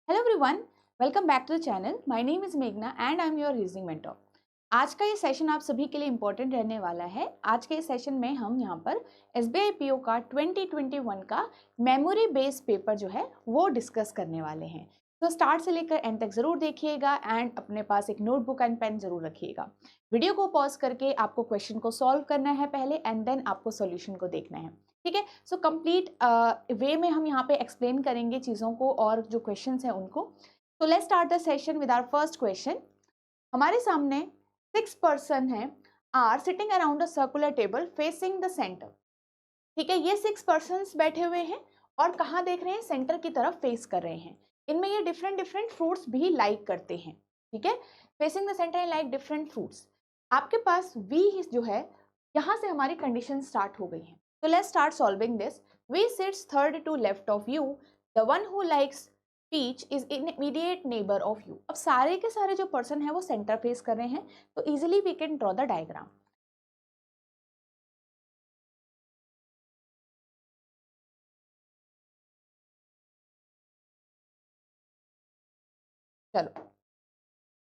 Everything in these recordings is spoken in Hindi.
Hello everyone, welcome back to the channel. My name is मेघना and I am your reasoning mentor. आज का ये सेशन आप सभी के लिए इंपॉर्टेंट रहने वाला है। आज के इस सेशन में हम यहाँ पर एसबीआई पीओ का 2021 का मेमोरी बेस्ड पेपर जो है वो डिस्कस करने वाले हैं। तो स्टार्ट से लेकर एंड तक जरूर देखिएगा एंड अपने पास एक नोटबुक एंड पेन जरूर रखिएगा। वीडियो को पॉज करके आपको क्वेश्चन को सॉल्व करना है पहले एंड देन आपको सोल्यूशन को देखना है। ठीक है, सो कंप्लीट वे में हम यहाँ पे एक्सप्लेन करेंगे चीज़ों को और जो क्वेश्चंस हैं उनको। तो let's start the session with our first question. हमारे सामने 6 पर्सन हैं are sitting around a circular table facing the centre. ठीक है, ये 6 पर्सन्स बैठे हुए हैं और कहाँ देख रहे हैं? सेंटर की तरफ फेस कर रहे हैं। इनमें ये डिफरेंट डिफरेंट फ्रूट्स भी लाइक करते हैं। ठीक है, facing the centre and like different fruits. आपके पास वी जो है, यहाँ से हमारी कंडीशन स्टार्ट हो गई है। तो let's start solving this. V sits third to left of U, the one who likes peach is in immediate neighbour of U. अब सारे के सारे जो पर्सन है वो सेंटर फेस कर रहे हैं, तो easily we can draw the diagram. चलो,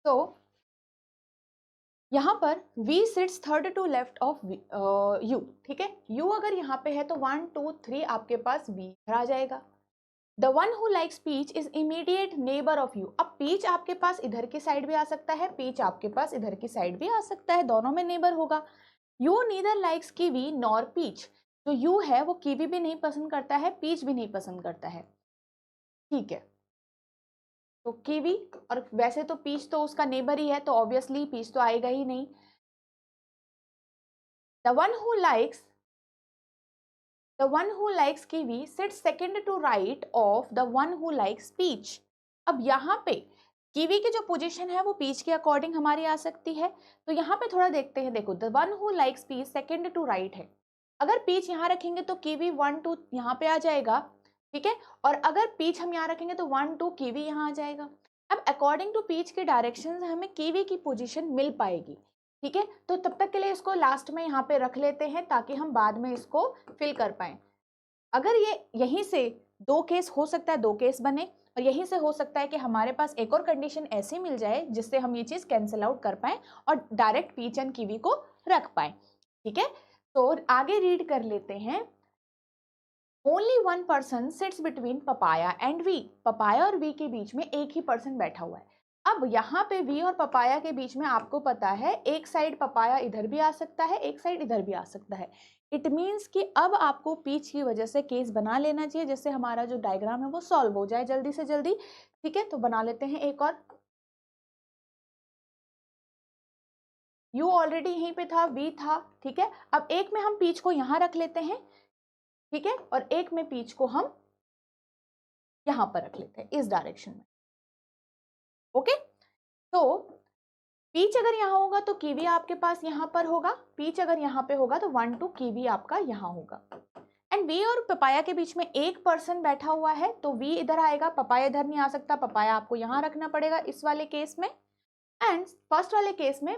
तो यहाँ पर V sits third to left of U। ठीक है, U अगर यहाँ पे है तो 1 2 3 आपके पास V इधर आ जाएगा। The one who likes peach is immediate neighbour of U. अब पीच आपके पास इधर की साइड भी आ सकता है, पीच आपके पास इधर की साइड भी आ सकता है, दोनों में नेबर होगा। U neither likes kiwi nor peach. जो यू है वो कीवी भी नहीं पसंद करता है, पीच भी नहीं पसंद करता है। ठीक है, तो कीवी और वैसे तो पीच तो उसका नेबर ही है, तो ऑब्वियसली पीच तो आएगा ही नहीं। The one who likes The one who likes kiwi sits second to right of the one who likes peach। अब यहाँ पे कीवी की जो पोजीशन है वो पीच के अकॉर्डिंग हमारी आ सकती है। तो यहाँ पे थोड़ा देखते हैं। देखो, the one who likes peach second to right है। अगर पीच यहाँ रखेंगे तो कीवी 1 2 यहाँ पे आ जाएगा। ठीक है, और अगर पीच हम यहाँ रखेंगे तो 1 2 कीवी यहाँ आ जाएगा। अब अकॉर्डिंग टू पीच के डायरेक्शन हमें कीवी की पोजिशन मिल पाएगी। ठीक है, तो तब तक के लिए इसको लास्ट में यहाँ पे रख लेते हैं ताकि हम बाद में इसको फिल कर पाए। अगर ये यहीं से दो केस हो सकता है, दो केस बने, और यहीं से हो सकता है कि हमारे पास एक और कंडीशन ऐसी मिल जाए जिससे हम ये चीज कैंसिल आउट कर पाए और डायरेक्ट पीच एंड कीवी को रख पाए। ठीक है, तो आगे रीड कर लेते हैं। Only one person sits between papaya and V. Papaya और वी के बीच में एक ही पर्सन बैठा हुआ है। अब यहाँ पे वी और पपाया के बीच में आपको पता है एक साइड पपाया इधर भी आ सकता है, एक साइड इधर भी आ सकता है। इट मीन्स कि अब आपको पीच की वजह से केस बना लेना चाहिए जिससे हमारा जो डायग्राम है वो सॉल्व हो जाए जल्दी से जल्दी। ठीक है, तो बना लेते हैं एक और। यू ऑलरेडी यहीं पे था, वी था। ठीक है, अब एक में हम पीच को यहाँ रख लेते हैं। ठीक है, और एक में पीच को हम यहाँ पर रख लेते हैं इस डायरेक्शन में। ओके, तो पीच अगर यहाँ होगा तो कीवी आपके पास यहाँ पर होगा, पीच अगर यहाँ पे होगा तो 1 2 कीवी आपका यहाँ होगा। एंड वी और पपाया के बीच में एक पर्सन बैठा हुआ है, तो वी इधर आएगा, पपाया इधर नहीं आ सकता, पपाया आपको यहाँ रखना पड़ेगा इस वाले केस में। एंड फर्स्ट वाले केस में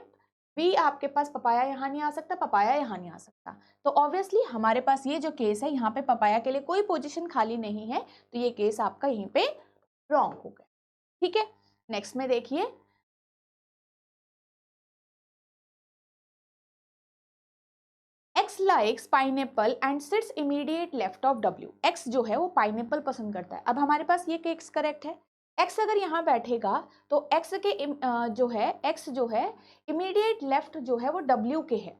वी आपके पास पपाया यहाँ नहीं आ सकता, पपाया यहाँ नहीं आ सकता। तो ऑब्वियसली हमारे पास ये जो केस है यहाँ पे पपाया के लिए कोई पोजीशन खाली नहीं है, तो ये केस आपका यहीं पे रॉन्ग हो गया। ठीक है, नेक्स्ट में देखिए। X likes pineapple and sits immediate left of W। X जो है वो पाइनएप्पल पसंद करता है। अब हमारे पास ये केस करेक्ट है। X अगर यहाँ बैठेगा तो X के जो है X जो है इमीडिएट लेफ्ट जो है वो W के है।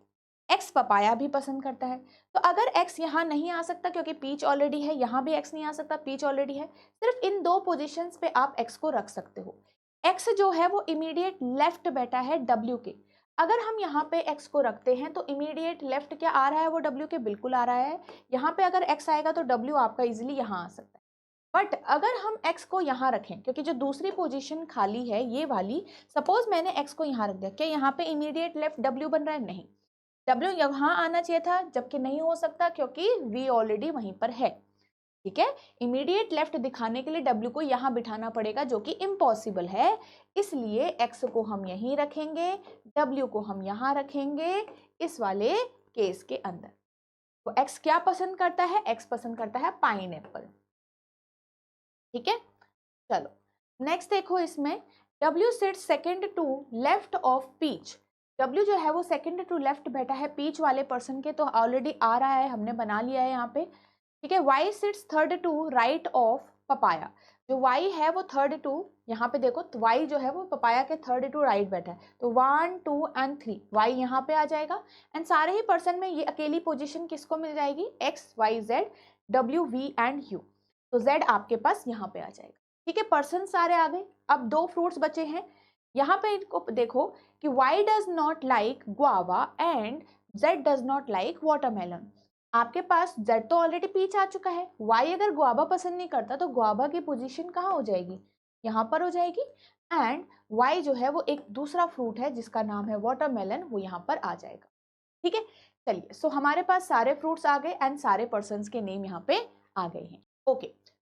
X पपाया भी पसंद करता है, तो अगर X यहाँ नहीं आ सकता क्योंकि पीच ऑलरेडी है, यहाँ भी X नहीं आ सकता, पीच ऑलरेडी है, सिर्फ इन दो पोजीशंस पे आप X को रख सकते हो। X जो है वो इमीडिएट लेफ्ट बैठा है W के। अगर हम यहाँ पे x को रखते हैं तो इमीडिएट लेफ्ट क्या आ रहा है वो w के बिल्कुल आ रहा है। यहाँ पे अगर x आएगा तो w आपका इजीली यहाँ आ सकता है। बट अगर हम x को यहाँ रखें, क्योंकि जो दूसरी पोजीशन खाली है ये वाली, सपोज मैंने x को यहाँ रख दिया, क्या यहाँ पे इमीडिएट लेफ्ट w बन रहा है? नहीं, w यहाँ आना चाहिए था, जबकि नहीं हो सकता क्योंकि v ऑलरेडी वहीं पर है। ठीक है, इमीडिएट लेफ्ट दिखाने के लिए W को यहाँ बिठाना पड़ेगा जो कि इम्पॉसिबल है, इसलिए X को हम यहीं रखेंगे, W को हम यहाँ रखेंगे इस वाले केस के अंदर। तो X क्या पसंद करता है? X पसंद करता है पाइनएप्पल। ठीक है, चलो नेक्स्ट देखो इसमें W sits second to left of peach. W जो है वो सेकंड टू लेफ्ट बैठा है पीच वाले पर्सन के, तो ऑलरेडी आ रहा है, हमने बना लिया है यहाँ पे, ठीक है। Y sits third to right of papaya. जो Y है वो थर्ड टू, यहाँ पे देखो तो Y जो है वो पपाया के थर्ड टू राइट बैठा है, तो 1 2 एंड 3 Y यहाँ पे आ जाएगा। एंड सारे ही पर्सन में ये अकेली पोजीशन किसको मिल जाएगी, X Y Z W V and U, तो Z आपके पास यहाँ पे आ जाएगा, ठीक है। पर्सन सारे आ गए। अब 2 फ्रूट्स बचे हैं, यहाँ पे इनको देखो कि Y does not like guava and Z does not like watermelon. आपके पास Z तो ऑलरेडी पीछे आ चुका है, Y अगर गुआवा पसंद नहीं करता तो गुआवा की पोजीशन कहाँ हो जाएगी, यहाँ पर हो जाएगी। एंड Y जो है वो एक दूसरा फ्रूट है जिसका नाम है वाटरमेलन, वो यहाँ पर आ जाएगा, ठीक है। चलिए, सो हमारे पास सारे फ्रूट्स आ गए एंड सारे पर्सन्स के नेम यहाँ पे आ गए हैं। Okay,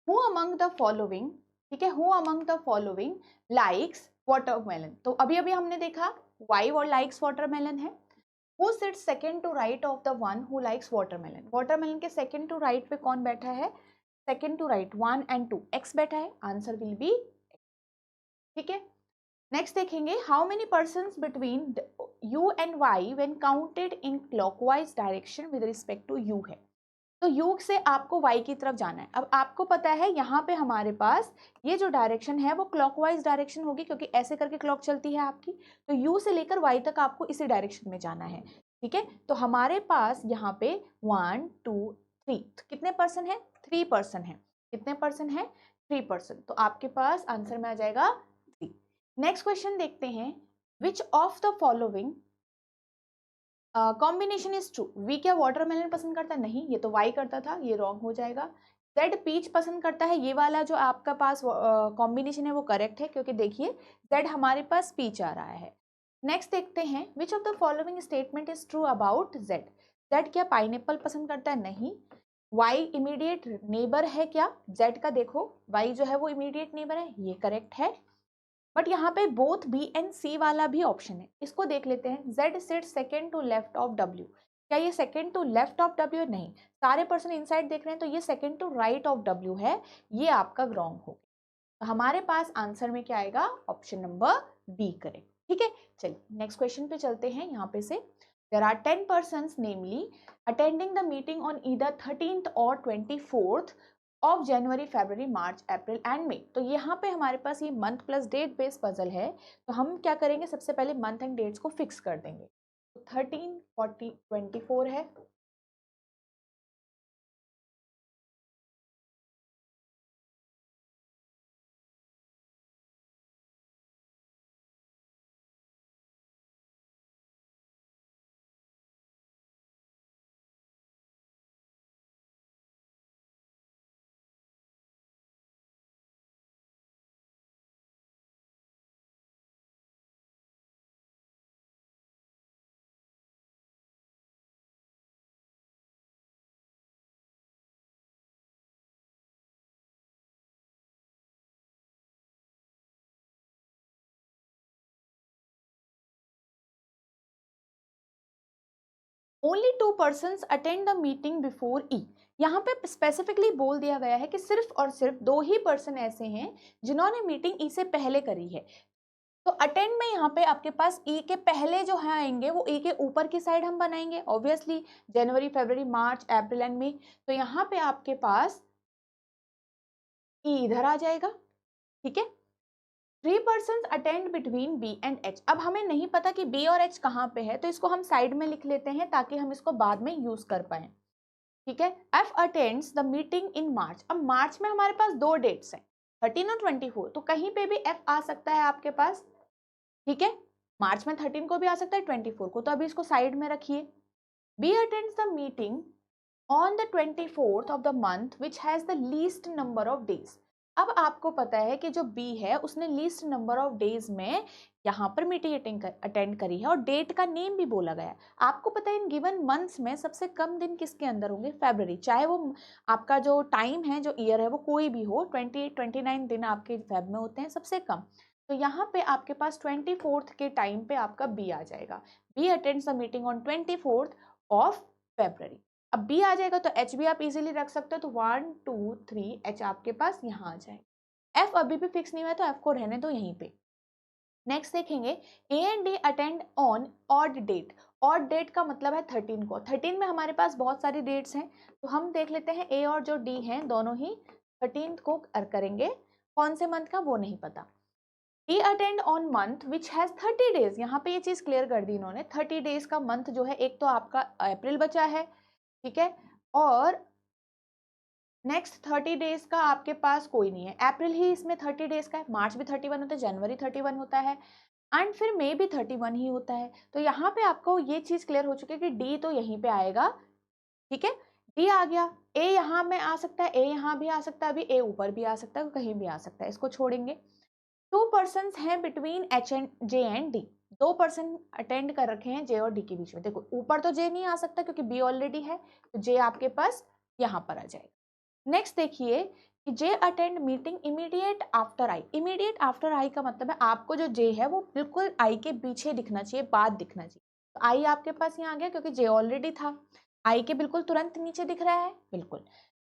who among the following, ठीक है, who among the following likes watermelon, तो अभी अभी हमने देखा Y और लाइक्स वाटरमेलन है। Who sits second to right of the one who likes watermelon? Watermelon के second to right पे कौन बैठा है, second to right 1 and 2 X बैठा है, आंसर विल बी, ठीक है। नेक्स्ट देखेंगे, how many persons between U and Y when counted in clockwise direction with respect to U है, तो U से आपको Y की तरफ जाना है। अब आपको पता है यहाँ पे हमारे पास ये जो डायरेक्शन है वो क्लॉकवाइज डायरेक्शन होगी, क्योंकि ऐसे करके क्लॉक चलती है आपकी, तो U से लेकर Y तक आपको इसी डायरेक्शन में जाना है, ठीक है। तो हमारे पास यहाँ पे 1 2 3 कितने पर्सन है, 3 पर्सन है, कितने पर्सन है, 3 पर्सन, तो आपके पास आंसर में आ जाएगा 3। नेक्स्ट क्वेश्चन देखते हैं, which of the following combination is true. V क्या वाटरमेलन पसंद करता है, नहीं, ये तो वाई करता था, ये रॉन्ग हो जाएगा। जेड पीच पसंद करता है, ये वाला जो आपका पास कॉम्बिनेशन है वो करेक्ट है, क्योंकि देखिए जेड हमारे पास पीच आ रहा है। नेक्स्ट देखते हैं, which of the following statement is true about Z. Z क्या पाइनएप्पल पसंद करता है, नहीं। वाई इमीडिएट नेबर है क्या, जेड का देखो वाई जो है वो इमीडिएट नेबर है, ये करेक्ट है। बट यहाँ पे बोथ बी एंड सी वाला भी ऑप्शन है, इसको देख लेते हैं। Z sit second to left of W, क्या ये second to left of W, नहीं, सारे पर्सन इनसाइड देख रहे हैं, तो ये second to right of W है, ये आपका रॉन्ग हो गया। तो हमारे पास आंसर में क्या आएगा, ऑप्शन नंबर बी करेक्ट, ठीक है। चलिए नेक्स्ट क्वेश्चन पे चलते हैं। यहाँ पे से there are 10 persons namely attending the meeting on either 13th or 24th of January, February, March, April and May. तो यहाँ पे हमारे पास ये month plus date based puzzle है, तो हम क्या करेंगे, सबसे पहले मंथ एंड डेट्स को फिक्स कर देंगे। तो 13 40 24 है, only 2 persons attend the meeting before E. यहाँ पे स्पेसिफिकली बोल दिया गया है कि सिर्फ और सिर्फ 2 ही पर्सन ऐसे हैं जिन्होंने मीटिंग ई से पहले करी है। तो अटेंड में यहाँ पे आपके पास ई के पहले जो है आएंगे वो ई के ऊपर की साइड हम बनाएंगे, obviously January, February, March, April and May, तो यहाँ पे आपके पास ई इधर आ जाएगा, ठीक है। 3 persons attend between B and H. अब हमें नहीं पता कि बी और एच कहाँ पे है, तो इसको हम साइड में लिख लेते हैं ताकि हम इसको बाद में यूज कर पाए, ठीक है। F attends the meeting in March. अब मार्च में हमारे पास 2 डेट्स हैं, 13 और 24, तो कहीं पे भी एफ आ सकता है आपके पास, ठीक है। मार्च में 13 को भी आ सकता है, 24 को, तो अभी इसको साइड में रखिए। B attends the meeting on the 24th of the month which has the least number of days. अब आपको पता है कि जो बी है उसने लीस्ट नंबर ऑफ डेज में यहाँ पर मीटिंग अटेंड करी है, और डेट का नेम भी बोला गया है। आपको पता है इन गिवन मंथ्स में सबसे कम दिन किसके अंदर होंगे, फरवरी, चाहे वो आपका जो टाइम है, जो ईयर है वो कोई भी हो, 29 दिन आपके फेब में होते हैं सबसे कम। तो यहाँ पे आपके पास 24th के टाइम पे आपका बी आ जाएगा। B attends the meeting on 24th of February. अब बी आ जाएगा तो एच भी आप इजीली रख सकते हो, तो 1 2 3 एच आपके पास यहाँ आ जाएगा, एफ अभी भी फिक्स नहीं हुआ है तो एफ को रहने दो यहीं पे। नेक्स्ट देखेंगे A and D attend on odd date. Odd date का मतलब है 13 को। 13 में हमारे पास बहुत सारी डेट्स हैं, तो हम देख लेते हैं ए और जो डी हैं दोनों ही 13 को करेंगे। कौन से मंथ का वो नहीं पता। A attend on month which has 30 days. यहाँ पे ये चीज क्लियर कर दी इन्होंने। 30 डेज का मंथ जो है, एक तो आपका अप्रैल बचा है, ठीक है, और नेक्स्ट 30 डेज का आपके पास कोई नहीं है। अप्रैल ही इसमें 30 डेज का है, मार्च भी 31 होता है, जनवरी 31 होता है, एंड फिर मई भी 31 ही होता है। तो यहाँ पे आपको ये चीज क्लियर हो चुकी है कि डी तो यहीं पे आएगा, ठीक है, डी आ गया। ए यहाँ में आ सकता है, ए यहाँ भी आ सकता है, अभी ए ऊपर भी आ सकता है, कहीं भी आ सकता है, इसको छोड़ेंगे। 2 पर्सन हैं between H and J and D. 2 person attend कर रखे हैं जे और डी के बीच में। देखो ऊपर तो जे नहीं आ सकता क्योंकि बी ऑलरेडी है, तो जे आपके पास यहाँ पर आ जाएगा। नेक्स्ट देखिए कि J attend meeting immediate after I. Immediate after I का मतलब है आपको जो जे है वो बिल्कुल आई के पीछे दिखना चाहिए, बाद दिखना चाहिए। तो आई आपके पास यहाँ आ गया क्योंकि जे ऑलरेडी था। आई के बिल्कुल तुरंत नीचे दिख रहा है, बिल्कुल।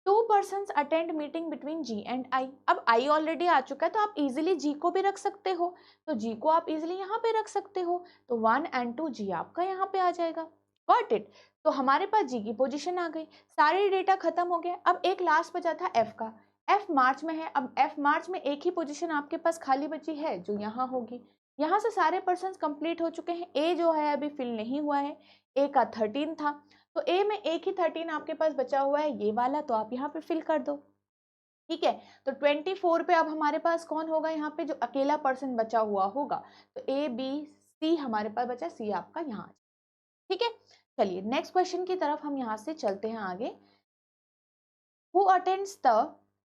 2 persons attend meeting between ji and I. अब आई ऑलरेडी आ चुका है तो आप इजीली जी को भी रख सकते हो, तो जी को आप इजीली यहाँ पे रख सकते हो, तो 1 and 2 जी आपका यहाँ पे आ जाएगा। Got it. तो हमारे पास जी की पोजीशन आ गई, सारे डेटा खत्म हो गए। अब एक लास्ट बचा था एफ का। एफ मार्च में है। अब एफ मार्च में एक ही पोजीशन आपके पास खाली बची है जो यहाँ होगी। यहाँ से सारे पर्सन कंप्लीट हो चुके हैं। ए जो है अभी फिल नहीं हुआ है, ए का 13 था, तो ए में एक ही 13 आपके पास बचा हुआ है, ये वाला, तो आप यहाँ पे फिल कर दो, ठीक है। तो 24 पे अब हमारे पास कौन होगा, यहाँ पे जो अकेला पर्सन बचा हुआ होगा, तो ए बी सी हमारे पास बचा, सी आपका यहाँ, ठीक है। चलिए नेक्स्ट क्वेश्चन की तरफ हम यहाँ से चलते हैं आगे। Who attends the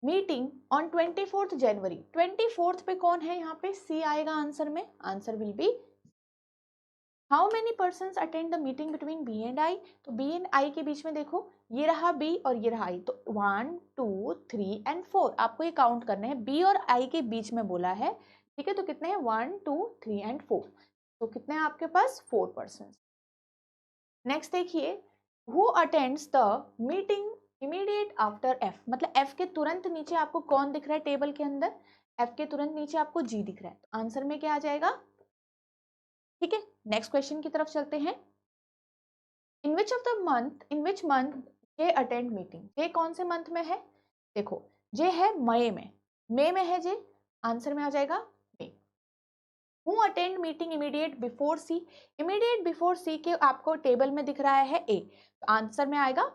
meeting on 24th January. 24th पे कौन है, यहाँ पे सी आएगा आंसर में, answer will be. How many person attend the meeting between B and I. तो बी एंड आई के बीच में देखो, ये रहा बी और ये रहा आई, तो 1 2 3 and 4 आपको ये काउंट करने हैं। बी और आई के बीच में बोला है, ठीक है, तो कितने हैं 1 2 3 and 4, तो कितने हैं आपके पास 4 पर्सन। नेक्स्ट देखिए, who attends the meeting immediate after F. मतलब एफ के तुरंत नीचे आपको कौन दिख रहा है टेबल के अंदर, एफ के तुरंत नीचे आपको जी दिख रहा है, तो आंसर में क्या आ जाएगा, ठीक है। नेक्स्ट क्वेश्चन की तरफ चलते हैं। In which of the month, in which month J attend meeting. J कौन से मंथ में है, देखो जे है मई में है जे, आंसर में आ जाएगा मई। Who attend meeting immediate before C. Immediate before C के आपको टेबल में दिख रहा है ए, तो आंसर में आएगा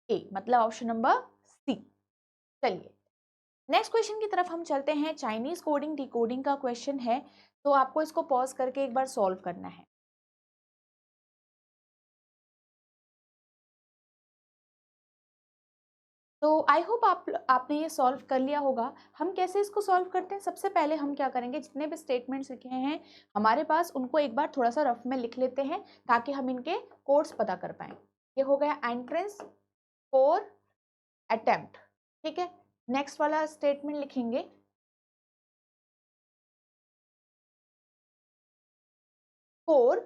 ए, मतलब ऑप्शन नंबर सी। चलिए नेक्स्ट क्वेश्चन की तरफ हम चलते हैं। चाइनीज कोडिंग डिकोडिंग का क्वेश्चन है, तो आपको इसको पॉज करके एक बार सॉल्व करना है। तो आई होप आपने ये सॉल्व कर लिया होगा। हम कैसे इसको सॉल्व करते हैं, सबसे पहले हम क्या करेंगे, जितने भी स्टेटमेंट्स लिखे हैं हमारे पास उनको एक बार थोड़ा सा रफ में लिख लेते हैं ताकि हम इनके कोड्स पता कर पाए। ये हो गया एंट्रेंस फॉर अटेम्प्ट, ठीक है। नेक्स्ट वाला स्टेटमेंट लिखेंगे फॉर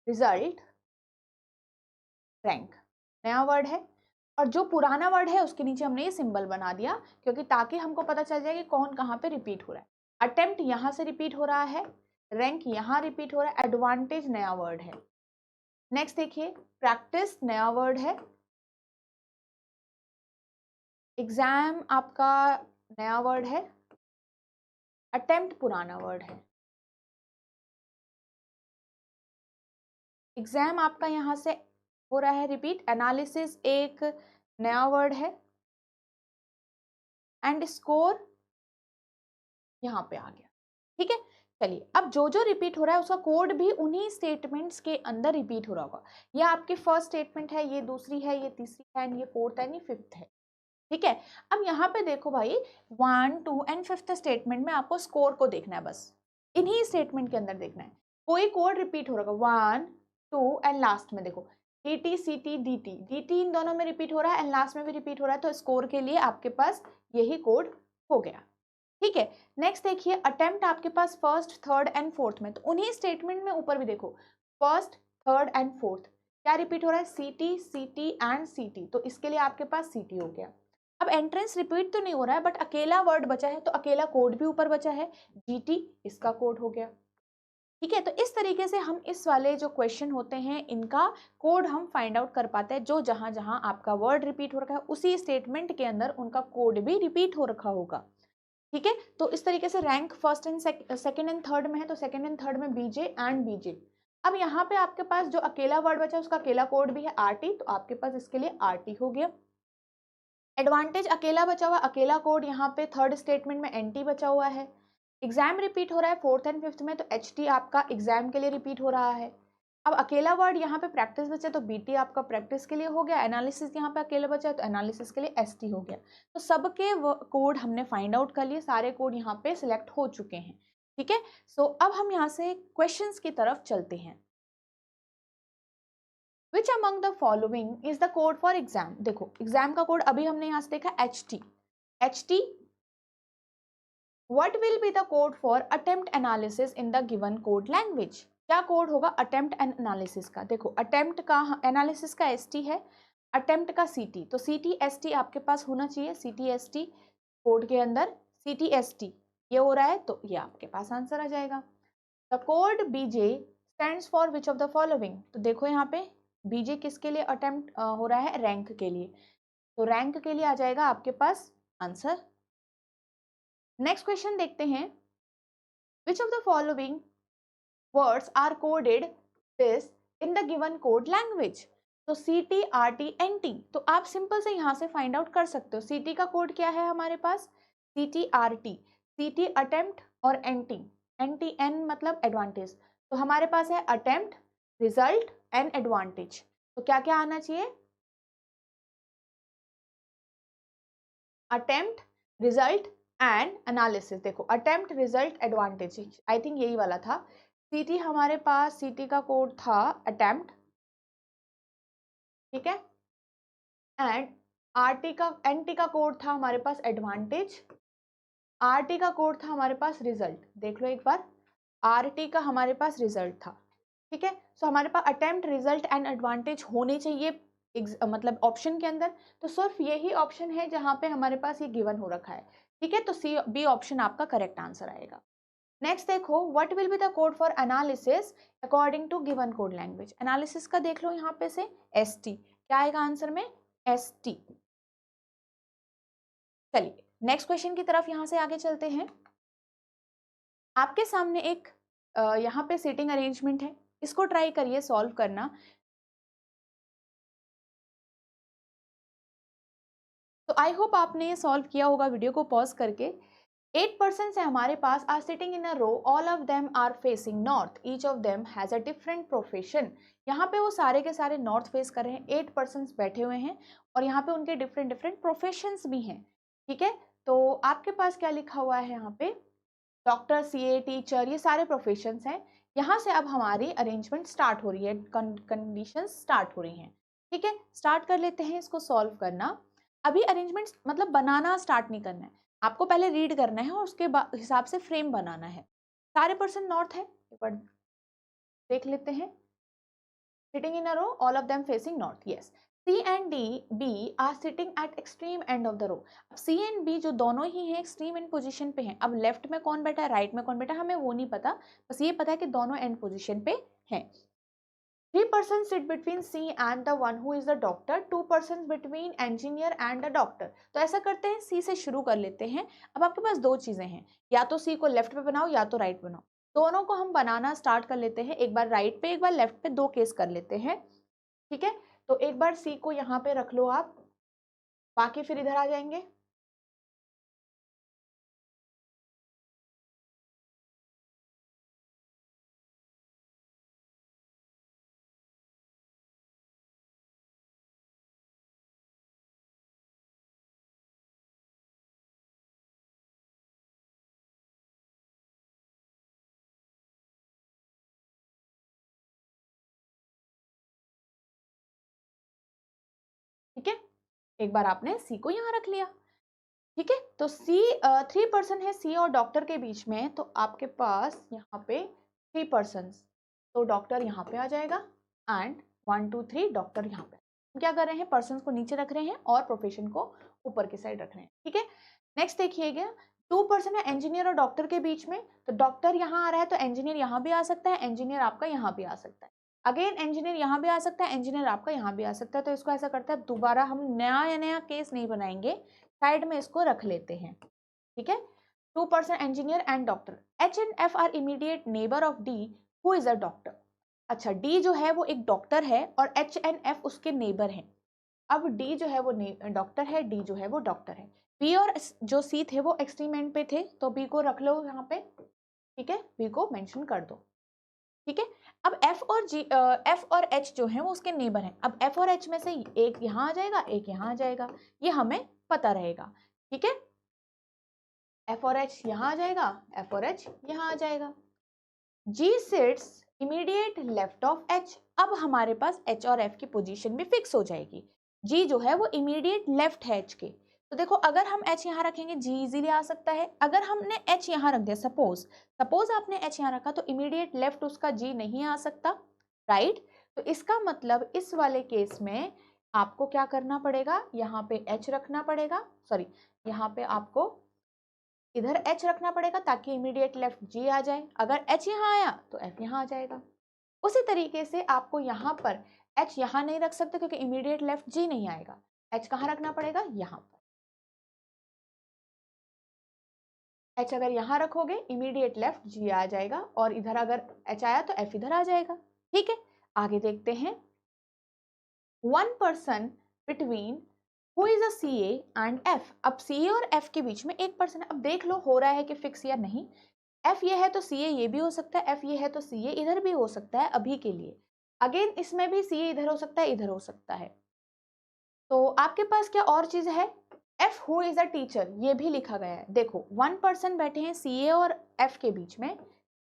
रिजल्ट रैंक, नया वर्ड है, और जो पुराना वर्ड है उसके नीचे हमने ये सिंबल बना दिया क्योंकि ताकि हमको पता चल जाए कि कौन कहाँ पे रिपीट हो रहा है। अटेम्प्ट यहाँ से रिपीट हो रहा है, रैंक यहाँ रिपीट हो रहा है, एडवांटेज नया वर्ड है। नेक्स्ट देखिए, प्रैक्टिस नया वर्ड है, एग्जाम आपका नया वर्ड है, अटेम्प्ट पुराना वर्ड है। एग्जाम आपका यहाँ से हो रहा है रिपीट, एनालिसिस एक नया वर्ड है, एंड स्कोर यहाँ पे आ गया, ठीक है। चलिए अब जो जो रिपीट हो रहा है उसका कोड भी उन्हीं स्टेटमेंट्स के अंदर रिपीट हो रहा होगा। ये आपकी फर्स्ट स्टेटमेंट है, ये दूसरी है, ये तीसरी है, ये फोर्थ है, ये फिफ्थ है, ठीक है। अब यहाँ पे देखो भाई 1 2 and 5th स्टेटमेंट में आपको स्कोर को देखना है, बस इन्हीं स्टेटमेंट के अंदर देखना है। कोई कोड रिपीट हो रहा होगा 1 2 एंड लास्ट में देखो T C T D T, D T इन दोनों में रिपीट हो रहा है एंड लास्ट में भी रिपीट हो रहा है, तो स्कोर के लिए आपके पास यही कोड हो गया, ठीक है। नेक्स्ट देखिए, अटेम्प्ट आपके पास फर्स्ट थर्ड एंड फोर्थ में, तो उन्हीं स्टेटमेंट में ऊपर भी देखो फर्स्ट थर्ड एंड फोर्थ क्या रिपीट हो रहा है, C T and C T, तो इसके लिए आपके पास सी टी हो गया। अब एंट्रेंस रिपीट तो नहीं हो रहा है, बट अकेला वर्ड बचा है, तो अकेला कोड भी ऊपर बचा है, GT इसका कोड हो गया। ठीक है, तो इस तरीके से हम इस वाले जो क्वेश्चन होते हैं इनका कोड हम फाइंड आउट कर पाते हैं, जो जहां जहां आपका वर्ड रिपीट हो रखा है उसी स्टेटमेंट के अंदर उनका कोड भी रिपीट हो रखा होगा। ठीक है, तो इस तरीके से rank first and second and third में है, तो सेकंड एंड थर्ड में BJ एंड BJ। अब यहाँ पे आपके पास जो अकेला वर्ड बचा है उसका अकेला कोड भी है RT, तो आपके पास इसके लिए RT हो गया। एडवांटेज अकेला बचा हुआ, अकेला कोड यहाँ पे थर्ड स्टेटमेंट में NT बचा हुआ है। एग्जाम रिपीट हो रहा है फोर्थ एंड फिफ्थ में, तो HT आपका एग्जाम के लिए रिपीट हो रहा है। अब अकेला वर्ड यहाँ पे प्रैक्टिस बचा तो BT आपका प्रैक्टिस के लिए हो गया। एनालिसिस यहाँ पे अकेला बचा है तो एनालिसिस के लिए ST हो गया। तो सबके कोड हमने फाइंड आउट कर लिए, सारे कोड यहाँ पे सिलेक्ट हो चुके हैं। ठीक है, सो अब हम यहाँ से क्वेश्चंस की तरफ चलते हैं। Which among the following is the code for exam? देखो एग्जाम का कोड अभी हमने यहाँ से देखा HT। HT, what will be the code for attempt analysis in the given code language? क्या कोड होगा अटेम्प्ट एंड एनालिसिस का? देखो अटेम्प्ट का एनालिसिस का ST है, अटेम्प्ट का CT, तो CT ST आपके पास होना चाहिए। CT ST कोड के अंदर CT ST ये हो रहा है, तो ये आपके पास आंसर आ जाएगा। The code BJ stands for which of the following? तो देखो यहाँ पे BJ किसके लिए अटेम्प्ट हो रहा है? रैंक के लिए, तो रैंक के लिए आ जाएगा आपके पास आंसर। नेक्स्ट क्वेश्चन देखते हैं, which of the following words are coded this in the given code language? तो CT RT NT, तो आप सिंपल से यहाँ से फाइंड आउट कर सकते हो। CT का कोड क्या है हमारे पास? CT RT, CT अटेम्प्ट और NT, NT N मतलब एडवांटेज, तो हमारे पास है अटेम्प्ट, रिजल्ट एंड एडवांटेज। तो क्या क्या आना चाहिए? Attempt, result and analysis. देखो attempt, result, advantage, I think यही वाला था। CT हमारे पास CT का कोड था अटेम्प्ट, ठीक है, एंड RT का NT का कोड था हमारे पास एडवांटेज, RT का कोड था हमारे पास रिजल्ट। देख लो एक बार, RT का हमारे पास रिजल्ट था। ठीक है, सो हमारे पास अटेम्प्ट, रिजल्ट एंड एडवांटेज होने चाहिए मतलब ऑप्शन के अंदर, तो सिर्फ यही ऑप्शन है जहां पे हमारे पास ये गिवन हो रखा है। ठीक है, तो B ऑप्शन आपका करेक्ट आंसर आएगा। नेक्स्ट देखो, what will be the code for analysis according to given code language? Analysis का देख लो यहाँ पे से ST, क्या आएगा आंसर में? ST। चलिए नेक्स्ट क्वेश्चन की तरफ यहाँ से आगे चलते हैं। आपके सामने एक यहाँ पे सीटिंग अरेंजमेंट है, इसको ट्राई करिए सॉल्व करना। तो आई होप आपने ये सॉल्व किया होगा वीडियो को पॉज करके। 8 पर्सन्स है हमारे पास, are sitting in a row, all of them are facing north, each of them has a different profession. यहाँ पे वो सारे के सारे नॉर्थ फेस कर रहे हैं, 8 पर्सन्स बैठे हुए हैं और यहाँ पे उनके डिफरेंट डिफरेंट प्रोफेशंस भी हैं। ठीक है, तो आपके पास क्या लिखा हुआ है यहाँ पे? डॉक्टर, CA, टीचर, ये सारे प्रोफेशंस हैं। यहाँ से अब हमारी अरेंजमेंट स्टार्ट हो रही है, कंडीशन स्टार्ट हो रही हैं। ठीक है, स्टार्ट कर लेते हैं इसको सॉल्व करना। अभी अरेंजमेंट मतलब बनाना स्टार्ट नहीं करना है, आपको पहले रीड करना है और उसके हिसाब से फ्रेम बनाना है। सारे पर्सन नॉर्थ है, एक बार देख लेते हैं। Sitting in a row, all of them facing north, yes. C and B are sitting at extreme end of the row. अब C and B जो दोनों ही हैं एक्सट्रीम एंड पोजीशन पे हैं। अब लेफ्ट में कौन बैठा है, राइट में कौन बैठा है, हमें वो नहीं पता, बस ये पता है कि दोनों एंड पोजीशन पे हैं। 3 persons sit between C and the one who is the doctor, 2 persons between engineer and the doctor। तो ऐसा करते हैं, C से शुरू कर लेते हैं। अब आपके पास दो चीजें हैं, या तो C को लेफ्ट पे बनाओ या तो राइट बनाओ। दोनों को हम बनाना स्टार्ट कर लेते हैं, एक बार राइट पे एक बार लेफ्ट पे, दो केस कर लेते हैं। ठीक है, तो एक बार C को यहाँ पे रख लो आप, बाकी फिर इधर आ जाएंगे। ठीक है, एक बार आपने C को यहाँ रख लिया। ठीक है, तो C 3 पर्सन है C और डॉक्टर के बीच में, तो आपके पास यहाँ पे 3 पर्सन, तो डॉक्टर यहाँ पे आ जाएगा एंड 1 2 3 डॉक्टर यहाँ पे। क्या कर रहे हैं, पर्सन को नीचे रख रहे हैं और प्रोफेशन को ऊपर की साइड रखने हैं, ठीक है। नेक्स्ट देखिएगा, 2% है इंजीनियर और डॉक्टर के बीच में, तो डॉक्टर यहाँ आ रहा है तो इंजीनियर यहाँ भी आ सकता है, इंजीनियर आपका यहाँ भी आ सकता है, अगेन इंजीनियर यहाँ भी आ सकता है, इंजीनियर आपका यहाँ भी आ सकता है। तो इसको ऐसा करते हैं, दोबारा हम नया केस नहीं बनाएंगे, साइड में इसको रख लेते हैं, ठीक है। 2% engineer and doctor. H and F are immediate neighbor of D, who is a doctor. अच्छा, D जो है वो एक डॉक्टर है और H and F उसके नेबर हैं। अब D जो है वो डॉक्टर है, D जो है वो डॉक्टर है। B और जो C थे वो एक्सट्रीम एंड पे थे, तो B को रख लो यहाँ पे, ठीक है, B को मेंशन कर दो, ठीक है। अब F और H जो है वो उसके नेबर हैं। अब F और H में से एक यहाँ आ जाएगा, एक यहाँ आ जाएगा, ये हमें पता रहेगा, ठीक है। F और H यहाँ आ जाएगा, F और H यहाँ आ जाएगा। G sits immediate left of H। अब हमारे पास H और F की पोजीशन भी फिक्स हो जाएगी। G जो है वो इमीडिएट लेफ्ट है H के, तो देखो अगर हम H यहाँ रखेंगे G इजीली आ सकता है। अगर हमने H यहाँ रख दिया, सपोज आपने H यहाँ रखा, तो इमीडिएट लेफ्ट उसका G नहीं आ सकता, राइट। तो इसका मतलब इस वाले केस में आपको क्या करना पड़ेगा, यहाँ पे H रखना पड़ेगा, सॉरी यहाँ पे आपको इधर H रखना पड़ेगा ताकि इमीडिएट लेफ्ट G आ जाए। अगर H यहाँ आया तो F यहाँ आ जाएगा। उसी तरीके से आपको यहाँ पर H यहाँ नहीं रख सकते क्योंकि इमीडिएट लेफ्ट G नहीं आएगा, H कहाँ रखना पड़ेगा, यहाँ पर। H अगर यहाँ रखोगे इमीडिएट लेफ्ट G आ जाएगा, और इधर अगर H आया तो F इधर आ जाएगा, ठीक है। आगे देखते हैं, 1% between Who is a CA and F। अब CA और F के बीच में 1% है। अब देख लो हो रहा है कि फिक्स या नहीं। F ये है तो CA ये भी हो सकता है, F ये है तो CA इधर भी हो सकता है अभी के लिए। अगेन इसमें भी CA इधर हो सकता है, इधर हो सकता है। तो आपके पास क्या और चीज है, F who is a teacher, ये भी लिखा गया है। देखो 1% बैठे हैं CA और F के बीच में,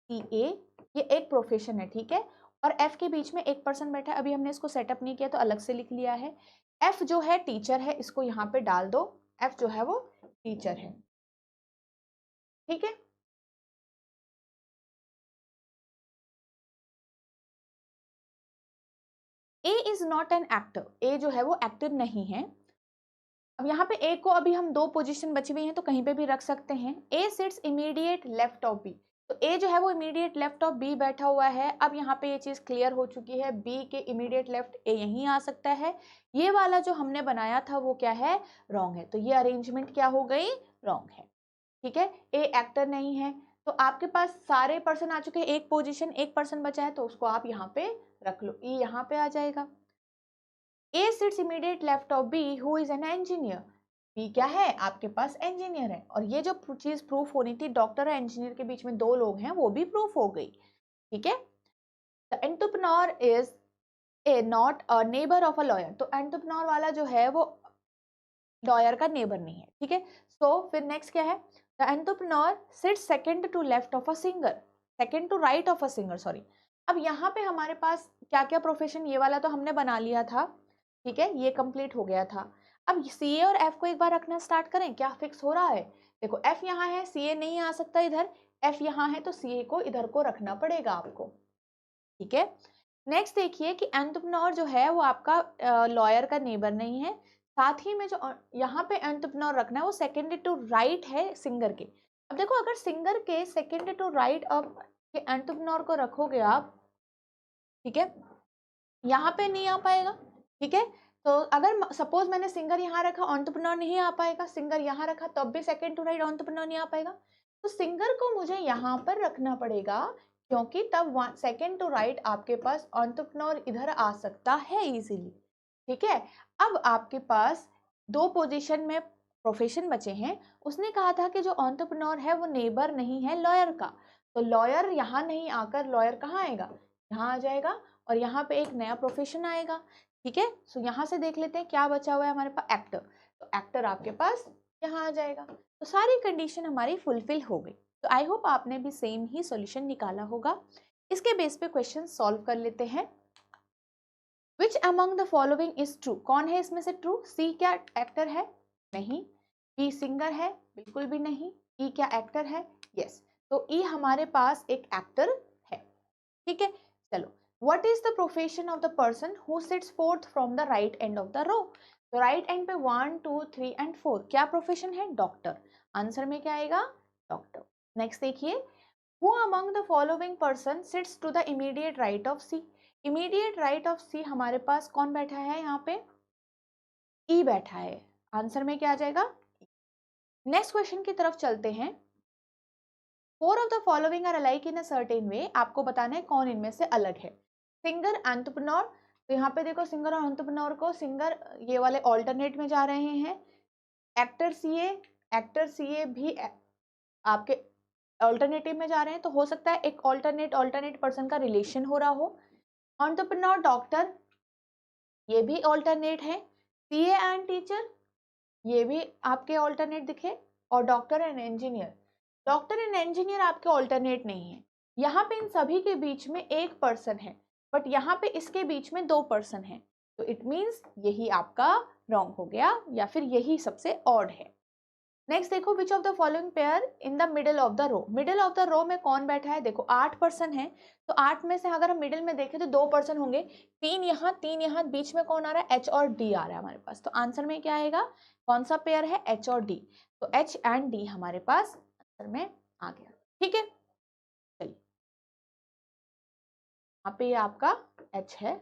CA ये एक प्रोफेशन है, ठीक है, और F के बीच में 1% बैठा है। अभी हमने इसको सेटअप नहीं किया तो अलग से लिख लिया है। F जो है टीचर है, इसको यहाँ पे डाल दो, F जो है वो टीचर है, ठीक है। A is not an actor, A जो है वो एक्टर नहीं है। अब यहाँ पे A को अभी हम दो पोजीशन बची हुई हैं तो कहीं पे भी रख सकते हैं। A sits immediate left of B, तो A जो है वो इमीडिएट लेफ्ट ऑफ B बैठा हुआ है। अब यहाँ पे ये चीज क्लियर हो चुकी है, B के इमीडिएट लेफ्ट A यहीं आ सकता है। ये वाला जो हमने बनाया था वो क्या है, रॉन्ग है, तो ये अरेंजमेंट क्या हो गई, रॉन्ग है, ठीक है। A एक्टर नहीं है, तो आपके पास सारे पर्सन आ चुके हैं, एक पोजीशन एक पर्सन बचा है, तो उसको आप यहाँ पे रख लो, E यहाँ पे आ जाएगा। A sits immediate left of B who is an engineer। B क्या है, आपके पास इंजीनियर है, और ये जो चीज प्रूफ होनी थी डॉक्टर और इंजीनियर के बीच में दो लोग हैं, वो भी प्रूफ हो गई, ठीक है। The entrepreneur is a not a neighbor of a lawyer, तो entrepreneur वाला जो है वो लॉयर का नेबर नहीं है, ठीक है। सो फिर नेक्स्ट क्या है, the entrepreneur sits second to left of a singer, second to right of a singer, sorry. अब यहाँ पे हमारे पास क्या क्या प्रोफेशन, ये वाला तो हमने बना लिया था, ठीक है, ये कंप्लीट हो गया था। अब CA और F को एक बार रखना स्टार्ट करें, क्या फिक्स हो रहा है, देखो F यहाँ है, CA नहीं आ सकता इधर, F यहाँ है तो CA को इधर को रखना पड़ेगा आपको, ठीक है। नेक्स्ट देखिए कि एंटरप्रेन्योर जो है वो आपका लॉयर का नेबर नहीं है, साथ ही में जो यहाँ पे एंटरप्रेन्योर रखना है वो सेकेंड टू राइट है सिंगर के। अब देखो अगर सिंगर के सेकेंड टू राइट अब एंटरप्रेन्योर को रखोगे आप, ठीक है, यहाँ पे नहीं आ पाएगा, ठीक है। तो अगर सपोज मैंने सिंगर यहाँ रखा, एंटरप्रेन्योर नहीं आ पाएगा, सिंगर यहाँ रखा तब भी सेकेंड टू राइट एंटरप्रेन्योर नहीं आ पाएगा, तो सिंगर को मुझे यहाँ पर रखना पड़ेगा, क्योंकि तब सेकेंड टू राइट आपके पास एंटरप्रेन्योर इधर आ सकता है इजीली, ठीक है। अब आपके पास दो पोजीशन में प्रोफेशन बचे हैं, उसने कहा था कि जो एंटरप्रेन्योर है वो नेबर नहीं है लॉयर का, तो लॉयर यहाँ नहीं आकर लॉयर कहाँ आएगा, यहाँ आ जाएगा, और यहाँ पे एक नया प्रोफेशन आएगा, ठीक है। सो यहाँ से देख लेते हैं क्या बचा हुआ है हमारे पास, एक्टर, तो एक्टर आपके पास यहाँ आ जाएगा। तो सारी कंडीशन हमारी फुलफिल हो गई। तो आई होप आपने भी सेम ही सॉल्यूशन निकाला होगा। इसके बेस पे क्वेश्चन सॉल्व कर लेते हैं। Which among the following is true, कौन है इसमें से ट्रू, सी क्या एक्टर है, नहीं, बी सिंगर है, बिल्कुल भी नहीं, ई क्या एक्टर है, यस, तो ई हमारे पास एक एक्टर है, ठीक है। चलो, what is the profession of the person who sits fourth from the right end of the row, तो राइट एंड पे 1 2 3 एंड 4 क्या प्रोफेशन है? डॉक्टर। आंसर में क्या आएगा? डॉक्टर। नेक्स्ट देखिए, Who among the following person sits to the immediate right of C? Immediate right of C हमारे पास कौन बैठा है यहाँ पे? E बैठा है। आंसर में क्या आ जाएगा? नेक्स्ट क्वेश्चन की तरफ चलते हैं। 4 of the following are alike in a certain way. आपको बताना है कौन इनमें से अलग है। सिंगर, एंटरप्रेन्योर, तो यहाँ पे देखो सिंगर और एंटरप्रेन्योर को, सिंगर ये वाले ऑल्टरनेट में जा रहे हैं। एक्टर सीए भी आपके ऑल्टरनेटिव में जा रहे हैं, तो हो सकता है एक ऑल्टरनेट पर्सन का रिलेशन हो रहा हो। एंटरप्रेन्योर, डॉक्टर, ये भी ऑल्टरनेट है। सीए एंड टीचर, ये भी आपके ऑल्टरनेट दिखे। और डॉक्टर एंड इंजीनियर आपके ऑल्टरनेट नहीं है। यहाँ पे इन सभी के बीच में एक पर्सन है, बट यहाँ पे इसके बीच में 2 पर्सन है, तो इट मीन्स यही आपका रॉन्ग हो गया, या फिर यही सबसे ऑड है। नेक्स्ट देखो, which of the following pair in the middle of the row? Middle of the row में कौन बैठा है? देखो 8 पर्सन है, तो 8 में से अगर हम मिडिल में देखें तो 2 पर्सन होंगे, 3 यहाँ 3 यहाँ, बीच में कौन आ रहा है? एच और डी आ रहा है हमारे पास। तो आंसर में क्या आएगा? कौन सा पेयर है? एच और डी। तो एच एंड डी हमारे पास आंसर में आ गया। ठीक है, चलिए यहाँ पे आपका एच है।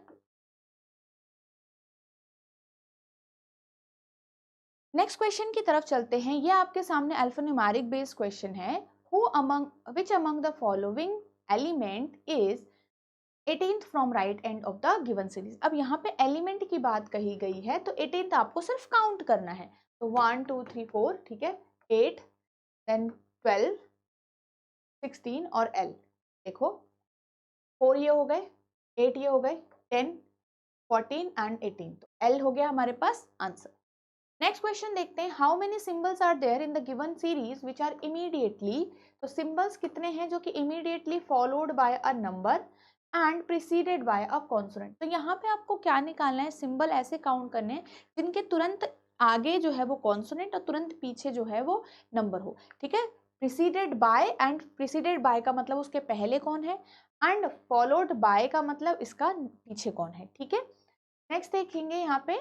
नेक्स्ट क्वेश्चन की तरफ चलते हैं। ये आपके सामने अल्फान्यूमेरिक बेस्ड क्वेश्चन है। Which among the following element is 18th from right end of the given series? अब यहाँ पे एलिमेंट की बात कही गई है, तो 18th आपको सिर्फ काउंट करना है। तो 1 2 3 4, ठीक है, 8 देन 12 16 और L। देखो 4 ये हो गए, 8 ये हो गए, 10 14 एंड 18, तो L हो गया हमारे पास आंसर। नेक्स्ट क्वेश्चन देखते हैं। How many symbols are there in the given series which are immediately? तो सिंबल्स कितने हैं जो कि immediately followed by a number and preceded by a consonant? तो यहाँ पे आपको क्या निकालना है? सिंबल ऐसे काउंट करने हैं जिनके तुरंत आगे जो है वो कॉन्सोनेंट और तुरंत पीछे जो है वो नंबर हो। ठीक है, preceded by, and preceded by का मतलब उसके पहले कौन है, एंड फॉलोड बाय का मतलब इसका पीछे कौन है। ठीक है, नेक्स्ट देखेंगे यहाँ पे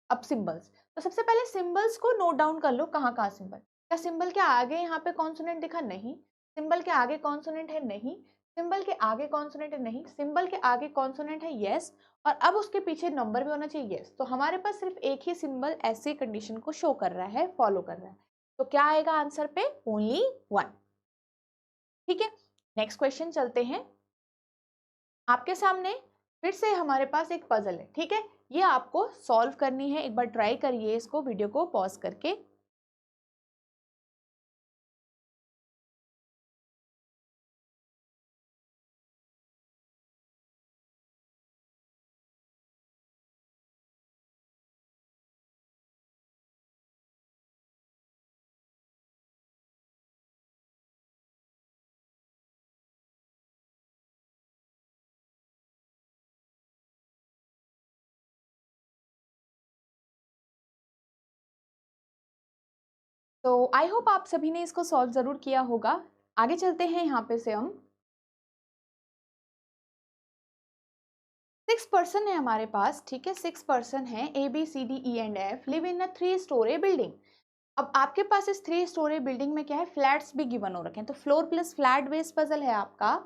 अब सिंबल्स। तो सबसे पहले सिंबल्स को नोट डाउन कर लो, कहाँ कहाँ सिंबल। क्या सिंबल के आगे यहाँ पे कॉन्सोनेंट दिखा? नहीं। सिंबल के आगे कॉन्सोनेंट है? नहीं। सिंबल के आगे कॉन्सोनेंट है? नहीं। सिंबल के आगे कॉन्सोनेंट है? यस। और अब उसके पीछे नंबर भी होना चाहिए? यस। तो हमारे पास सिर्फ एक ही सिंबल ऐसी कंडीशन को शो कर रहा है, फॉलो कर रहा है। तो क्या आएगा आंसर पे? ओनली 1। ठीक है, नेक्स्ट क्वेश्चन चलते हैं। आपके सामने फिर से हमारे पास एक पजल है। ठीक है, ये आपको सॉल्व करनी है। एक बार ट्राई करिए इसको, वीडियो को पॉज करके। तो आई होप आप सभी ने इसको सॉल्व जरूर किया होगा। आगे चलते हैं। यहाँ पे से हम 6 पर्सन है हमारे पास। ठीक है, 6 पर्सन है, ABCDE and F live in a 3 story building. अब आपके पास इस 3 स्टोरी बिल्डिंग में क्या है? फ्लैट्स भी गिवन हो रखे हैं। तो floor plus flat based puzzle है आपका।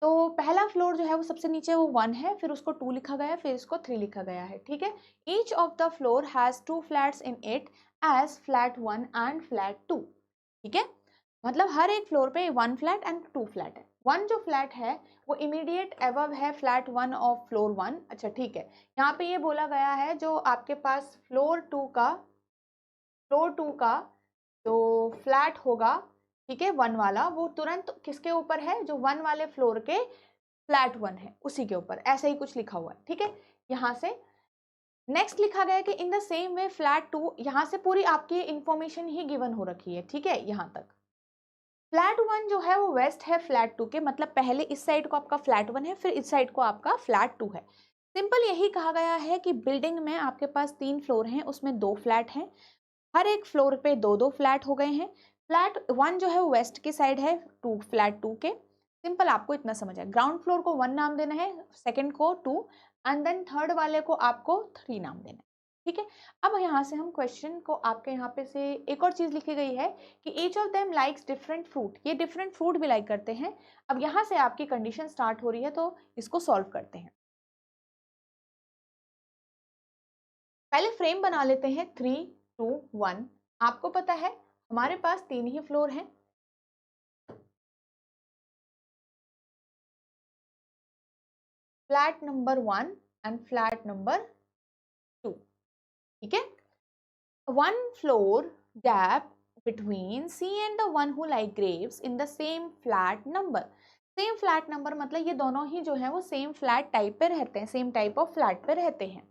तो पहला फ्लोर जो है वो सबसे नीचे वो 1 है, फिर उसको 2 लिखा गया है, फिर इसको 3 लिखा गया है। ठीक है, each of the floor has 2 flats in it as flat 1 and flat 2। ठीक है, मतलब हर एक फ्लोर पे 1 फ्लैट एंड 2 फ्लैट है। 1 जो फ्लैट है वो इमीडिएट एबव है फ्लैट 1 ऑफ फ्लोर 1। अच्छा ठीक है, यहाँ पे ये बोला गया है जो आपके पास फ्लोर 2 का जो फ्लैट होगा, ठीक है, 1 वाला, वो तुरंत किसके ऊपर है? जो 1 वाले फ्लोर के फ्लैट 1 है उसी के ऊपर। ऐसा ही कुछ लिखा हुआ है। ठीक है, यहाँ से नेक्स्ट लिखा गया है कि in the same way flat 2। यहाँ से पूरी आपकी इंफॉर्मेशन ही गिवन हो रखी है। ठीक है, यहाँ तक फ्लैट 1 जो है वो वेस्ट है फ्लैट 2 के, मतलब पहले इस साइड को आपका फ्लैट 1 है, फिर इस साइड को आपका फ्लैट 2 है। सिंपल यही कहा गया है कि बिल्डिंग में आपके पास 3 फ्लोर हैं, उसमें 2 फ्लैट हैं, हर एक फ्लोर पे 2-2 फ्लैट हो गए हैं। फ्लैट 1 जो है वो वेस्ट की साइड है, फ्लैट 2 के। सिंपल आपको इतना समझ है। ग्राउंड फ्लोर को 1 नाम देना है, सेकंड को 2, एंड देन थर्ड वाले को आपको 3 नाम देना है। ठीक है। अब यहाँ से हम क्वेश्चन को आपके यहाँ पे से एक और चीज लिखी गई है कि each of them likes different fruit, ये डिफरेंट फ्रूट भी लाइक करते हैं। अब यहाँ से आपकी कंडीशन स्टार्ट हो रही है, तो इसको सॉल्व करते हैं। पहले फ्रेम बना लेते हैं 3, 2, 1। आपको पता है हमारे पास 3 ही फ्लोर हैं। Flat number 1 and flat number 2, ठीक है। 1 floor gap between C and the one who like grapes in the same flat number। Same flat number मतलब ये दोनों ही जो है वो सेम फ्लैट टाइप पे रहते हैं, सेम टाइप ऑफ फ्लैट पे रहते हैं,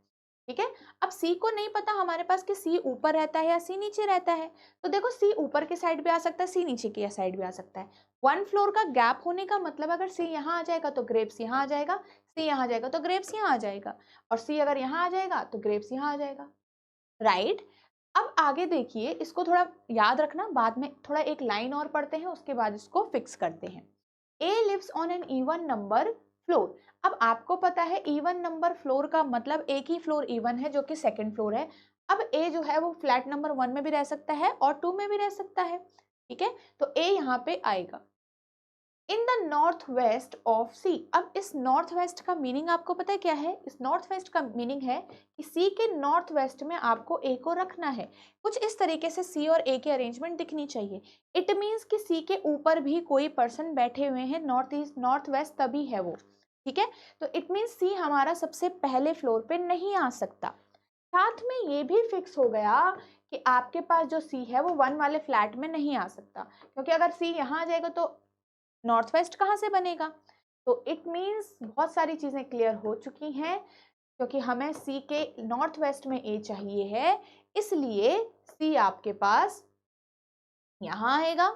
ठीक है। अब C को नहीं पता हमारे पास कि C ऊपर रहता है या C नीचे रहता है, तो देखो C ऊपर की साइड भी आ सकता है, C नीचे की साइड भी आ सकता है। 1 फ्लोर का गैप होने का मतलब अगर C यहाँ आ जाएगा तो ग्रेप्स यहाँ आ जाएगा, C यहाँ आ जाएगा तो ग्रेप्स यहाँ आ जाएगा, और C अगर यहाँ आ जाएगा तो ग्रेप्स यहाँ आ जाएगा, राइट। अब आगे देखिए, इसको थोड़ा याद रखना, बाद में थोड़ा एक लाइन और पढ़ते हैं, उसके बाद इसको फिक्स करते हैं। A lives on an even number floor। अब आपको पता है इवन नंबर फ्लोर का मतलब एक ही फ्लोर इवन है जो कि सेकंड फ्लोर है। अब A जो है वो फ्लैट नंबर 1 में भी रह सकता है और 2 में भी रह सकता है, ठीक है। तो A यहाँ पे आएगा। In the north west of C. अब इस नॉर्थ वेस्ट का मीनिंग आपको पता है क्या है? इस नॉर्थ वेस्ट का मीनिंग है कि सी के नॉर्थ वेस्ट में आपको ए को रखना है। कुछ इस तरीके से सी और ए की अरेंजमेंट दिखनी चाहिए। इट मीन्स कि सी के ऊपर भी कोई पर्सन बैठे हुए हैं, नॉर्थ ईस्ट नॉर्थ वेस्ट तभी है वो, ठीक है। तो इट मीन्स सी हमारा सबसे पहले फ्लोर पे नहीं आ सकता। साथ में ये भी फिक्स हो गया कि आपके पास जो सी है वो 1 वाले फ्लैट में नहीं आ सकता, क्योंकि अगर सी यहाँ आ जाएगा तो नॉर्थ वेस्ट कहाँ से बनेगा। तो इट मीन्स बहुत सारी चीजें क्लियर हो चुकी हैं, क्योंकि हमें सी के नॉर्थ वेस्ट में ए चाहिए है, इसलिए सी आपके पास यहाँ आएगा।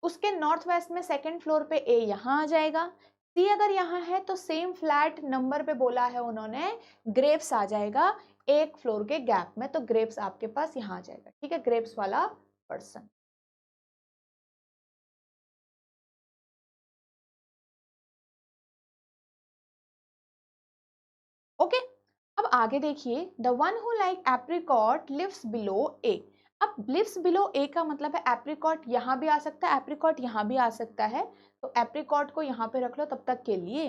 उसके नॉर्थ वेस्ट में सेकंड फ्लोर पे ए यहाँ आ जाएगा। सी अगर यहाँ है तो सेम फ्लैट नंबर पे बोला है उन्होंने, ग्रेप्स आ जाएगा एक फ्लोर के गैप में, तो ग्रेप्स आपके पास यहाँ आ जाएगा, ठीक है, ग्रेप्स वाला पर्सन। ओके। अब आगे देखिए, the one who like apricot lives below A. अब लिव्स बिलो ए का मतलब है एप्रिकॉट यहाँ भी आ सकता है, एप्रिकॉट यहाँ भी आ सकता है, तो एप्रिकॉट को यहाँ पे रख लो तब तक के लिए।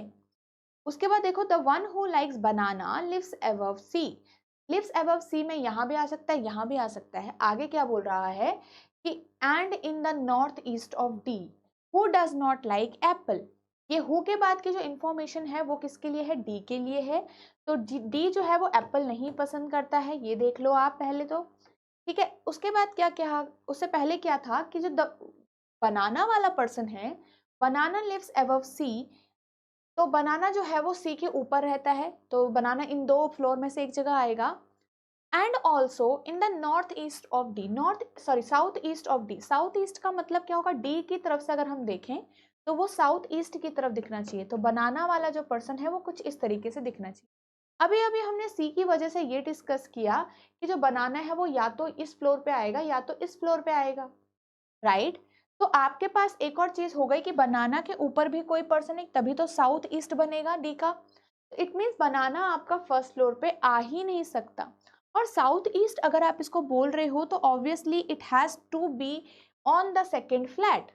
उसके बाद देखो, the one who likes banana lives above C. Lives above C में यहाँ भी आ सकता है, यहाँ भी आ सकता है। आगे क्या बोल रहा है कि and in the north east of D who does not like Apple. ये हु के बाद की जो इंफॉर्मेशन है वो किसके लिए है? डी के लिए है। तो डी जो है वो एप्पल नहीं पसंद करता है, ये देख लो आप पहले तो, ठीक है। उसके बाद क्या क्या, उससे पहले क्या था कि जो बनाना वाला पर्सन है, बनाना लिव्स अबव सी, तो बनाना जो है वो सी के ऊपर रहता है, तो बनाना इन 2 फ्लोर में से एक जगह आएगा। And also in the north east of D, south east of D. South east का मतलब क्या होगा? डी की तरफ से अगर हम देखें तो वो साउथ ईस्ट की तरफ दिखना चाहिए, तो बनाना वाला जो पर्सन है वो कुछ इस तरीके से दिखना चाहिए। अभी अभी हमने सी की वजह से ये डिस्कस किया कि जो बनाना है वो या तो इस फ्लोर पे आएगा या तो इस फ्लोर पे आएगा, राइट। तो आपके पास एक और चीज हो गई कि बनाना के ऊपर भी कोई पर्सन है, तभी तो साउथ ईस्ट बनेगा डी का। इट मीन्स बनाना आपका फर्स्ट फ्लोर पे आ ही नहीं सकता। और साउथ ईस्ट अगर आप इसको बोल रहे हो तो obviously it has to be on the second flat,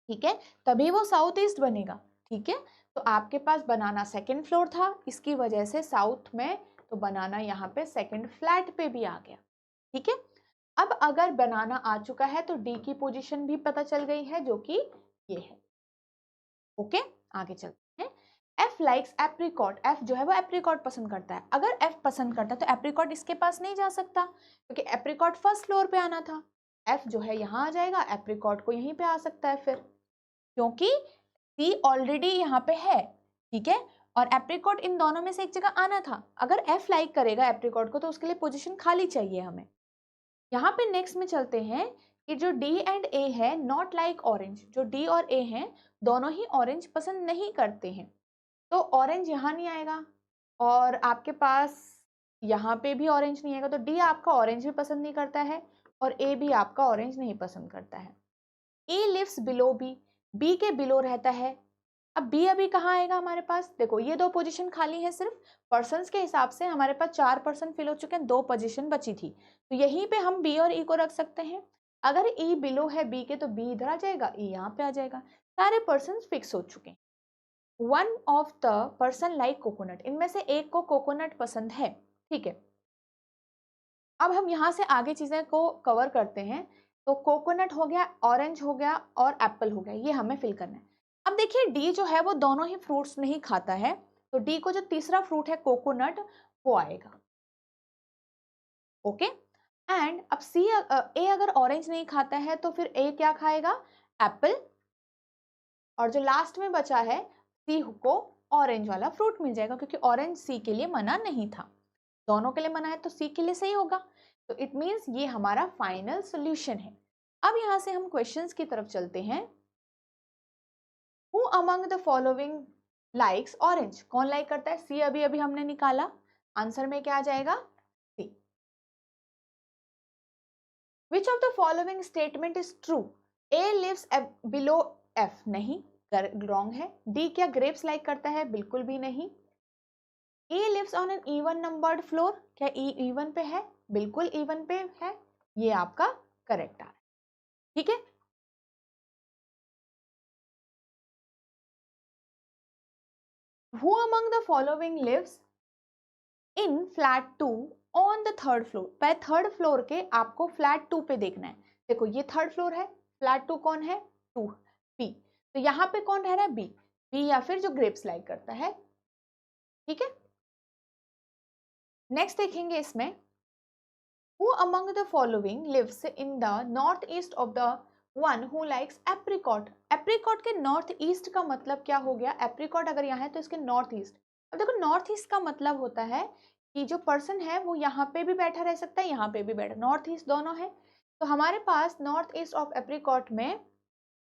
ठीक है, तभी वो साउथ ईस्ट बनेगा, ठीक है। तो आपके पास बनाना सेकेंड फ्लोर था, इसकी वजह से साउथ में, तो बनाना यहाँ पे सेकेंड फ्लैट पे भी आ गया, ठीक है। अब अगर बनाना आ चुका है तो डी की पोजीशन भी पता चल गई है, जो कि ये है। ओके, आगे चलते हैं। F likes apricot. एफ जो है वो एप्रिकॉट पसंद करता है। अगर एफ पसंद करता है तो एप्रिकॉट इसके पास नहीं जा सकता, क्योंकि एप्रिकॉट फर्स्ट फ्लोर पे आना था। एफ जो है यहाँ आ जाएगा, एप्रिकॉट को यहीं पे आ सकता है फिर, क्योंकि सी ऑलरेडी यहाँ पे है, ठीक है, और एप्रिकॉट इन दोनों में से एक जगह आना था। अगर एफ लाइक करेगा एप्रिकॉट को तो उसके लिए पोजीशन खाली चाहिए हमें। यहाँ पे नेक्स्ट में चलते हैं कि जो डी एंड ए है नॉट लाइक ऑरेंज। जो डी और ए हैं दोनों ही ऑरेंज पसंद नहीं करते हैं, तो ऑरेंज यहाँ नहीं आएगा, और आपके पास यहाँ पे भी ऑरेंज नहीं आएगा, तो डी आपका ऑरेंज भी पसंद नहीं करता है और ए भी आपका ऑरेंज नहीं पसंद करता है। ए लिव्स बिलो बी, बी के बिलो रहता है। अब बी अभी कहाँ आएगा हमारे पास, देखो ये 2 पोजीशन खाली है, सिर्फ पर्सन्स के हिसाब से हमारे पास 4 पर्सन फिल हो चुके हैं, 2 पोजीशन बची थी, तो यहीं पे हम बी और ई को रख सकते हैं। अगर ई बिलो है बी के तो बी इधर आ जाएगा, ई यहाँ पे आ जाएगा, सारे पर्सन फिक्स हो चुके हैं। One of the person like coconut, इनमें से एक को कोकोनट पसंद है, ठीक है। अब हम यहाँ से आगे चीजें को कवर करते हैं, तो कोकोनट हो गया, ऑरेंज हो गया और एप्पल हो गया, ये हमें फिल करना है। अब देखिए डी जो है वो दोनों ही फ्रूट्स नहीं खाता है, तो डी को जो तीसरा फ्रूट है कोकोनट वो आएगा, ओके। एंड अब सी ए अगर ऑरेंज नहीं खाता है तो फिर ए क्या खाएगा, एप्पल, और जो लास्ट में बचा है सी को ऑरेंज वाला फ्रूट मिल जाएगा, क्योंकि ऑरेंज सी के लिए मना नहीं था, दोनों के लिए मना है तो सी के लिए सही होगा, तो इट मीन्स ये हमारा फाइनल सॉल्यूशन है। अब यहां से हम क्वेश्चंस की तरफ चलते हैं। Who among the following likes orange, कौन लाइक करता है, सी अभी अभी हमने निकाला, आंसर में क्या आ जाएगा, सी। Which of the following statement is true, A lives below F, नहीं, रॉन्ग है। डी क्या ग्रेप्स लाइक करता है, बिल्कुल भी नहीं। E lives on an even numbered floor, क्या E even पे है, बिल्कुल even पे है, ये आपका करेक्ट आ रहा है, ठीक है। Who among the following lives in flat 2 on the third floor, पे थर्ड फ्लोर के आपको फ्लैट 2 पे देखना है, देखो ये थर्ड फ्लोर है, फ्लैट 2 कौन है, 2, बी, तो यहाँ पे कौन रह रहा है, बी, बी या फिर जो ग्रेप्स लाइक करता है, ठीक है। नेक्स्ट देखेंगे इसमें, Who among the following lives in the northeast of the one who likes apricot, apricot के नॉर्थ ईस्ट का मतलब क्या हो गया, apricot अगर यहाँ है तो इसके नॉर्थ ईस्ट, अब देखो नॉर्थ ईस्ट का मतलब होता है कि जो पर्सन है वो यहाँ पे भी बैठा रह सकता है, यहाँ पे भी बैठा, नॉर्थ ईस्ट दोनों है, तो हमारे पास नॉर्थ ईस्ट ऑफ एप्रिकॉट में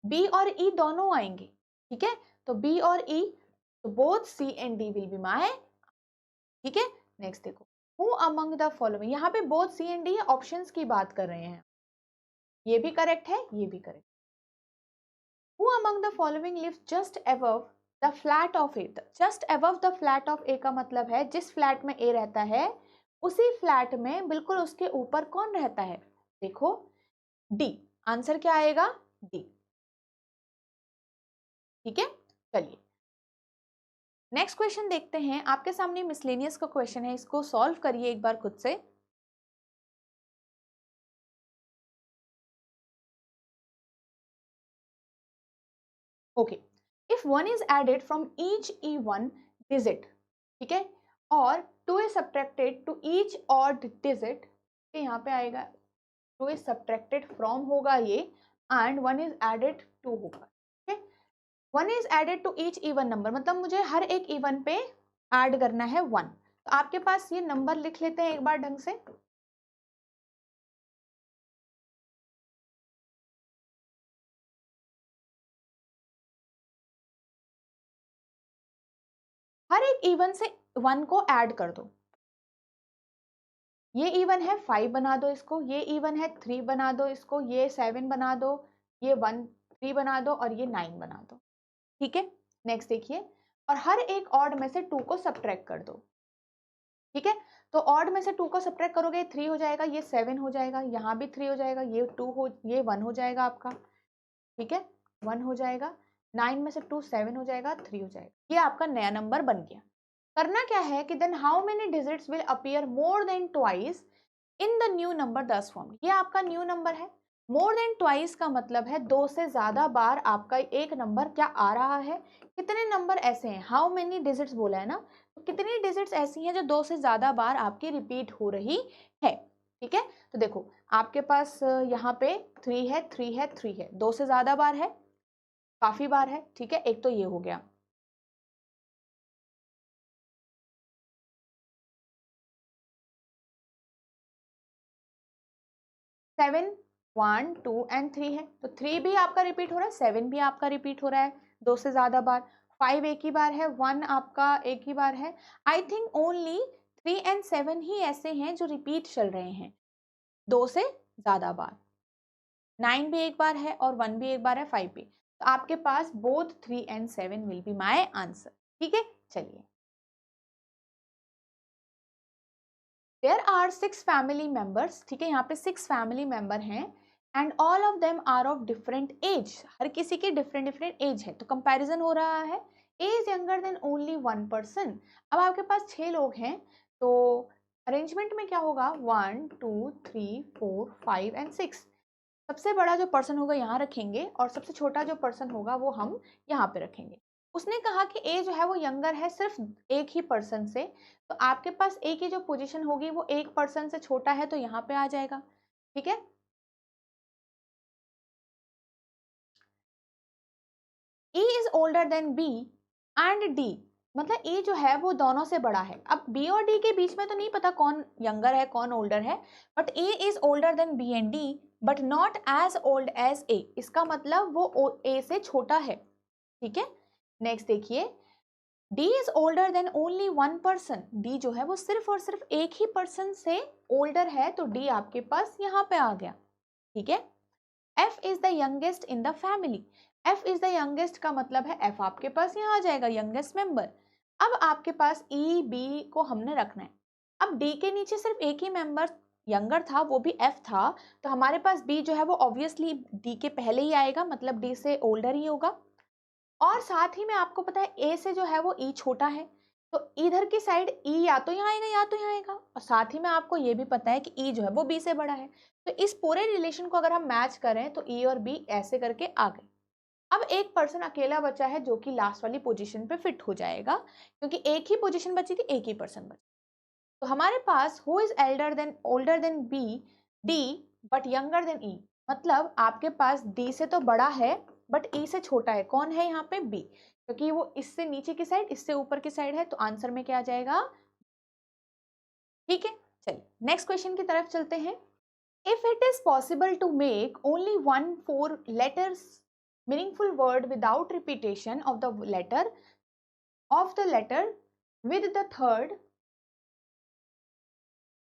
बी और ई दोनों आएंगे, ठीक है, तो बी और ई, तो both C and D will be my, ठीक है। नेक्स्ट देखो, Who among the following, यहाँ पे both C and D options की बात कर रहे हैं, ये भी करेक्ट है, ये भी correct. Who among the following lives just above the flat of A, just above the flat of A का मतलब है जिस फ्लैट में A रहता है उसी फ्लैट में बिल्कुल उसके ऊपर कौन रहता है, देखो डी, आंसर क्या आएगा, डी, ठीक है। चलिए नेक्स्ट क्वेश्चन देखते हैं, आपके सामने मिसलेनियस का क्वेश्चन है, इसको सॉल्व करिए एक बार खुद से। Okay, if 1 is added from each E1 digit, ठीक है, और 2 is subtracted to each odd digit, यहाँ पे आएगा 2 इज सब्ट्रैक्टेड फ्रॉम होगा ये, एंड 1 इज एडेड टू होगा, ठीक है। 1 is added to each even number, मतलब मुझे हर एक इवन पे ऐड करना है 1, तो आपके पास ये नंबर लिख लेते हैं एक बार ढंग से, हर एक इवन से 1 को ऐड कर दो, ये इवन है 5 बना दो इसको, ये इवन है 3 बना दो इसको, ये 7 बना दो, ये 1 3 बना दो और ये 9 बना दो, ठीक है। नेक्स्ट देखिए, और हर एक ऑड में से 2 को सब्ट्रैक्ट कर दो, ठीक है, तो ऑड में से 2 को सब्ट्रैक्ट करोगे 3 हो जाएगा, ये 7 हो जाएगा, यहाँ भी 3 हो जाएगा, ये 2 हो, ये 1 हो जाएगा आपका, ठीक है, 1 हो जाएगा, 9 में से 2 7 हो जाएगा, 3 हो जाएगा, ये आपका नया नंबर बन गया। करना क्या है कि then how many digits will appear more than twice in the new number thus form, ये आपका न्यू नंबर है, मोर देन ट्वाइस का मतलब है 2 से ज्यादा बार आपका एक नंबर क्या आ रहा है, कितने नंबर ऐसे हैं, हाउ मेनी डिजिट्स बोला है ना, तो कितनी डिजिट्स ऐसी हैं जो 2 से ज्यादा बार आपकी रिपीट हो रही है, ठीक है। तो देखो आपके पास यहाँ पे 3 है, 3 है, 3 है, 2 से ज्यादा बार है, काफी बार है, ठीक है, एक तो ये हो गया। 7 1 2 एंड 3 है, तो 3 भी आपका रिपीट हो रहा है, 7 भी आपका रिपीट हो रहा है 2 से ज्यादा बार, 5 एक ही बार है, 1 आपका एक ही बार है, आई थिंक ओनली 3 एंड 7 ही ऐसे हैं जो रिपीट चल रहे हैं 2 से ज्यादा बार, 9 भी एक बार है और 1 भी एक बार है, 5 भी, तो आपके पास both 3 and 7 will be my answer. ठीक है, चलिए। देयर आर 6 फैमिली मेंबर्स, ठीक है, यहाँ पे 6 फैमिली मेंबर हैं and all of them are of different age, हर किसी की डिफरेंट डिफरेंट एज है, तो कंपैरिजन हो रहा है। As younger than only 1 person. अब आपके पास 6 लोग हैं, तो अरेंजमेंट में क्या होगा, 1 2 3 4 5 एंड 6। सबसे बड़ा जो पर्सन होगा यहाँ रखेंगे और सबसे छोटा जो पर्सन होगा वो हम यहाँ पे रखेंगे। उसने कहा कि ए जो है वो यंगर है सिर्फ एक ही पर्सन से, तो आपके पास ए की जो पोजीशन होगी वो एक पर्सन से छोटा है, तो यहाँ पे आ जाएगा। ठीक है, E is older than B and D, मतलब ए जो है वो दोनों से बड़ा है। अब बी और डी के बीच में तो नहीं पता कौन यंगर है कौन ओल्डर है, but A is older than B and D but not as old as A, इसका मतलब वो ए से छोटा है। ठीक है, नेक्स्ट देखिए, D is older then only 1 person, D जो है वो सिर्फ और सिर्फ एक ही पर्सन से ओल्डर है, तो D आपके पास यहाँ पे आ गया। ठीक है, F is the youngest in the family, F is the youngest का मतलब है F आपके पास यहाँ आ जाएगा, यंगेस्ट मेंबर। अब आपके पास E B को हमने रखना है। अब D के नीचे सिर्फ एक ही मेंबर यंगर था, वो भी F था, तो हमारे पास B जो है वो ऑब्वियसली D के पहले ही आएगा, मतलब D से ओल्डर ही होगा। और साथ ही में आपको पता है ए से जो है वो ई छोटा है, तो इधर की साइड ई या तो यहाँ आएगा या तो यहाँ आएगा, और साथ ही में आपको ये भी पता है कि ई जो है वो बी से बड़ा है। तो इस पूरे रिलेशन को अगर हम मैच करें तो ई और बी ऐसे करके आ गए। अब एक पर्सन अकेला बचा है जो कि लास्ट वाली पोजीशन पे फिट हो जाएगा, क्योंकि एक ही पोजीशन बची थी, एक ही पर्सन बचा। तो हमारे पास who is elder than older than B D but younger than E, मतलब आपके पास डी से तो बड़ा है बट ई से छोटा है, कौन है यहाँ पे बी, क्योंकि वो इससे नीचे की साइड इससे ऊपर की साइड है, तो आंसर में क्या आ जाएगा। ठीक है, चलिए नेक्स्ट क्वेश्चन की तरफ चलते हैं। If it is possible to make only 1 4 letters meaningful word without repetition of the letter with the third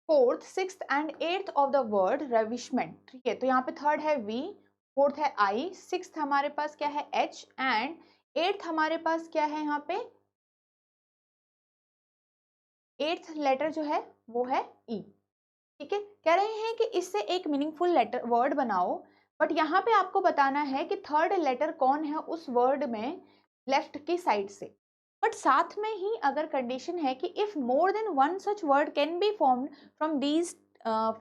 fourth sixth and eighth of the word ravishment. ठीक है, तो यहाँ पे थर्ड है वी, फोर्थ है आई, सिक्स्थ हमारे पास क्या है एच एंड एट्थ हमारे पास क्या है, यहाँ पे एट्थ लेटर जो है वो है ई। ठीक है, कह रहे हैं कि इससे एक मीनिंगफुल लेटर वर्ड बनाओ, बट यहाँ पे आपको बताना है कि थर्ड लेटर कौन है उस वर्ड में लेफ्ट की साइड से। बट साथ में ही अगर कंडीशन है कि if more than 1 such word can be formed from these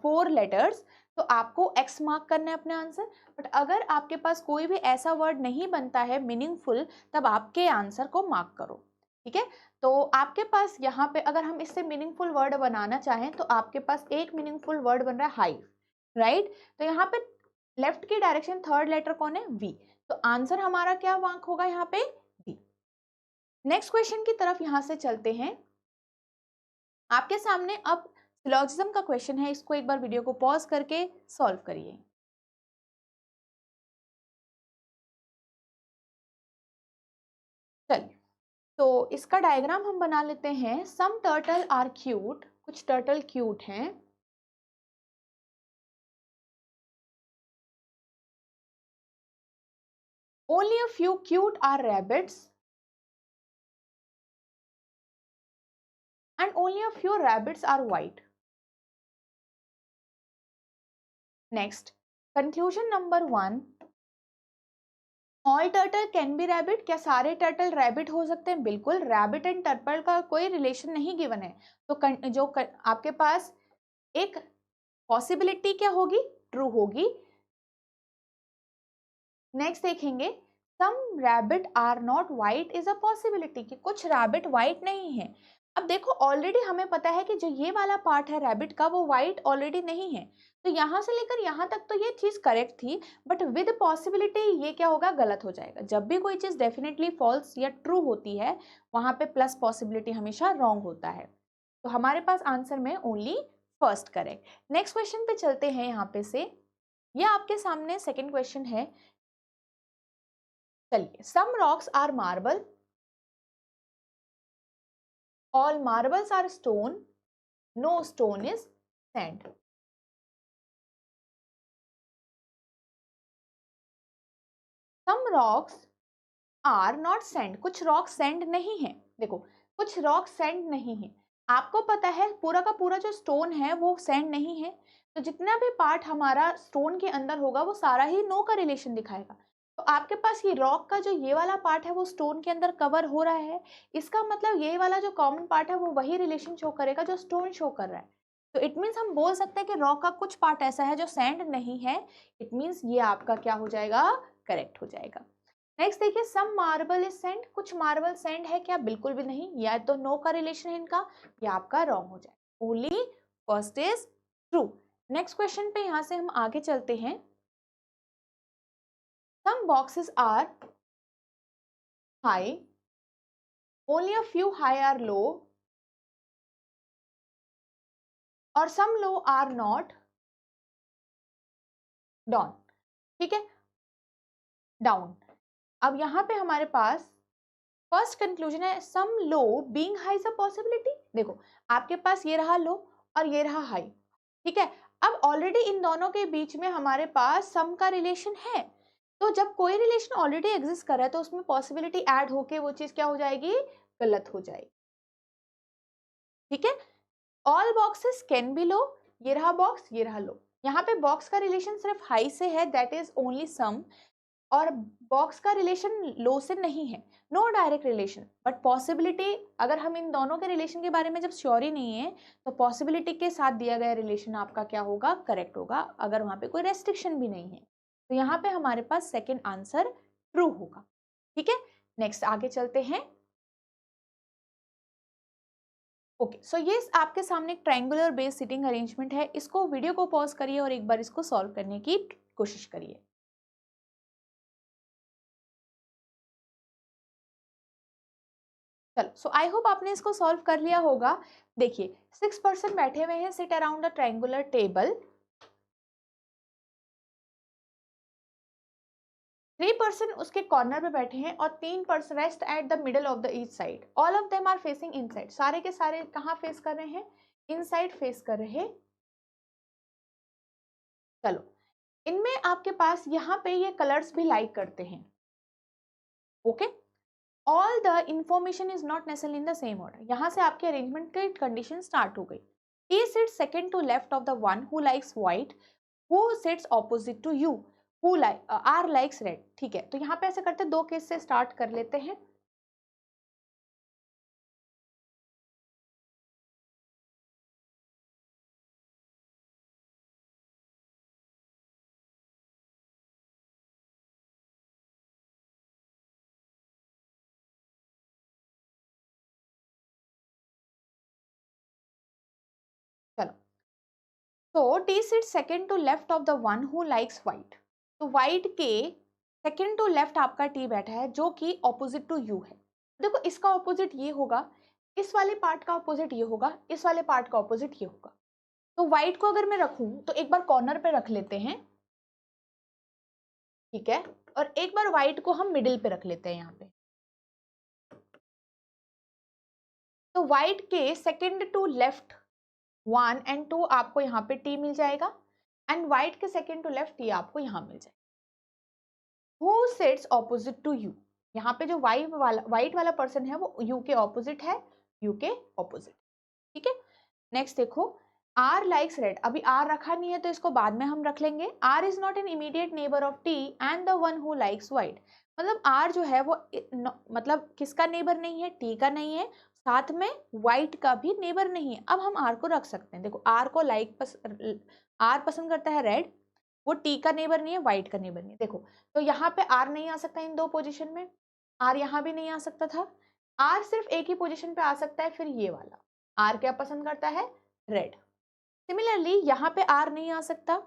4 letters, तो आपको एक्स मार्क करना है अपने आंसर। बट अगर आपके पास कोई भी ऐसा वर्ड नहीं बनता है मीनिंगफुल, तब आपके आंसर को मार्क करो। ठीक है, तो आपके पास यहाँ पे अगर हम इससे मीनिंगफुल वर्ड बनाना चाहें तो आपके पास एक मीनिंगफुल वर्ड बन रहा है हाइव, राइट। तो यहाँ पे लेफ्ट की डायरेक्शन थर्ड लेटर कौन है, वी, तो आंसर हमारा क्या मार्क होगा यहाँ पे, डी। नेक्स्ट क्वेश्चन की तरफ यहाँ से चलते हैं। आपके सामने अब सिलॉजिज्म का क्वेश्चन है, इसको एक बार वीडियो को पॉज करके सॉल्व करिए। चलिए, तो इसका डायग्राम हम बना लेते हैं। सम टर्टल आर क्यूट, कुछ टर्टल क्यूट हैं। Only a few cute are rabbits and only a few rabbits are white. Next, conclusion number 1. All turtle can be rabbit. क्या सारे टर्टल रैबिट हो सकते हैं? बिल्कुल, रैबिट एंड टर्टल का कोई रिलेशन नहीं गिवन है, तो जो आपके पास एक पॉसिबिलिटी क्या होगी, ट्रू होगी। नेक्स्ट देखेंगे, some rabbit are not white is a possibility, कि कुछ रैबिट वाइट नहीं है। अब देखो ऑलरेडी हमें पता है कि जो ये वाला पार्ट है रैबिट का वो वाइट ऑलरेडी नहीं है, तो यहाँ से लेकर यहाँ तक तो ये चीज करेक्ट थी, बट विद पॉसिबिलिटी ये क्या होगा, गलत हो जाएगा। जब भी कोई चीज डेफिनेटली फॉल्स या ट्रू होती है वहां पे प्लस पॉसिबिलिटी हमेशा रॉन्ग होता है, तो हमारे पास आंसर में only first correct. Next question पे चलते हैं। यहाँ पे से ये आपके सामने सेकेंड क्वेश्चन है। चलिए, some rocks are marble, all marbles are stone, no stone is sand. Some rocks are not sand, कुछ रॉक सेंड नहीं है। देखो कुछ रॉक सेंड नहीं है, आपको पता है पूरा का पूरा जो स्टोन है वो सेंड नहीं है, तो जितना भी पार्ट हमारा स्टोन के अंदर होगा वो सारा ही नो का रिलेशन दिखाएगा। तो आपके पास ये रॉक का जो ये वाला पार्ट है वो स्टोन के अंदर कवर हो रहा है, इसका मतलब ये वाला जो कॉमन पार्ट है वो वही रिलेशन शो करेगा जो स्टोन शो कर रहा है। तो इट मीन्स हम बोल सकते हैं कि रॉक का कुछ पार्ट ऐसा है जो सैंड नहीं है, इट मीन्स ये आपका क्या हो जाएगा, करेक्ट हो जाएगा। नेक्स्ट देखिए, सम मार्बल इज सेंड, कुछ मार्बल सेंड है क्या, बिल्कुल भी नहीं, या तो नो का रिलेशन है इनका, या आपका रॉन्ग हो जाए, only first is true. Next question पे यहां से हम आगे चलते हैं। Some boxes are high, only a few high are low, और some low are not down, ठीक है, डाउन। अब यहाँ पे हमारे पास फर्स्ट कंक्लूजन है some low being high is a possibility. देखो आपके पास ये रहा लो और ये रहा हाई, ठीक है, अब ऑलरेडी इन दोनों के बीच में हमारे पास सम का रिलेशन है, तो जब कोई रिलेशन ऑलरेडी एग्जिस्ट कर रहा है तो उसमें पॉसिबिलिटी ऐड होके वो चीज क्या हो जाएगी, गलत हो जाएगी, ठीक है। ऑल बॉक्सेस कैन बी लो, ये रहा बॉक्स ये रहा लो, यहाँ पे बॉक्स का रिलेशन सिर्फ हाई से है, दैट इज ओनली सम, और बॉक्स का रिलेशन लो से नहीं है, no direct relation, but possibility, अगर हम इन दोनों के रिलेशन के बारे में जब श्योर ही नहीं है तो पॉसिबिलिटी के साथ दिया गया रिलेशन आपका क्या होगा, करेक्ट होगा, अगर वहां पे कोई रेस्ट्रिक्शन भी नहीं है, तो यहाँ पे हमारे पास सेकेंड आंसर ट्रू होगा, ठीक है। नेक्स्ट आगे चलते हैं। ओके सो ये आपके सामने एक ट्रायंगुलर बेस सिटिंग अरेंजमेंट है, इसको वीडियो को पॉज करिए और एक बार इसको सॉल्व करने की कोशिश करिए। चलो सो आई होप आपने इसको सॉल्व कर लिया होगा। देखिए 6 पर्सन बैठे हुए हैं, sit around the triangular table, 3 person उसके कॉर्नर पे बैठे हैं और 3 person rest at the middle of the each side, all of them are facing inside, सारे के सारे कहाँ फेस कर रहे हैं, इनसाइड फेस कर रहे हैं। चलो इनमें आपके पास यहाँ पे ये कलर्स भी लाइक करते हैं, okay, all the information is not necessary in the same order, यहाँ से आपके अरेंजमेंट की कंडीशन स्टार्ट हो गई। He sits second to left of the one who likes white, who sits opposite to you, who are likes red, ठीक है, तो यहाँ पे ऐसे करते दो केस से स्टार्ट कर लेते हैं। चलो तो T sit second to left of the one who likes white, तो व्हाइट के सेकेंड टू लेफ्ट आपका टी बैठा है जो कि ऑपोजिट टू यू है। देखो इसका ऑपोजिट ये होगा, इस वाले पार्ट का ऑपोजिट ये होगा, इस वाले पार्ट का ऑपोजिट ये होगा, तो व्हाइट को अगर मैं रखूं तो एक बार कॉर्नर पे रख लेते हैं, ठीक है, और एक बार व्हाइट को हम मिडिल पे रख लेते हैं यहाँ पे, तो व्हाइट के सेकेंड टू लेफ्ट 1 और 2 आपको यहाँ पे टी मिल जाएगा, एंड व्हाइट के सेकेंड टू लेफ्ट टी आपको यहाँ मिल जाएगा। Who sits opposite to you, यहाँ पे जो व्हाइट वाला पर्सन है वो यू के ऑपोजिट है, यू के ऑपोजिट, ठीक है। नेक्स्ट देखो, आर लाइक्स रेड, अभी आर रखा नहीं है तो इसको बाद में हम रख लेंगे। R is not an immediate neighbour of T and the one who likes white, मतलब आर जो है वो मतलब किसका नेबर नहीं है, टी का नहीं है, साथ में व्हाइट का भी नेबर नहीं है। अब हम आर को रख सकते हैं, देखो आर को आर पसंद करता है रेड, वो टी का नेबर नहीं है, व्हाइट का नेबर नहीं है, देखो तो यहाँ पे आर नहीं आ सकता इन दो पोजिशन में, आर यहाँ भी नहीं आ सकता था, आर सिर्फ एक ही पोजिशन पे आ सकता है, फिर ये वाला आर क्या पसंद करता है, रेड। सिमिलरली यहाँ पे आर नहीं आ सकता,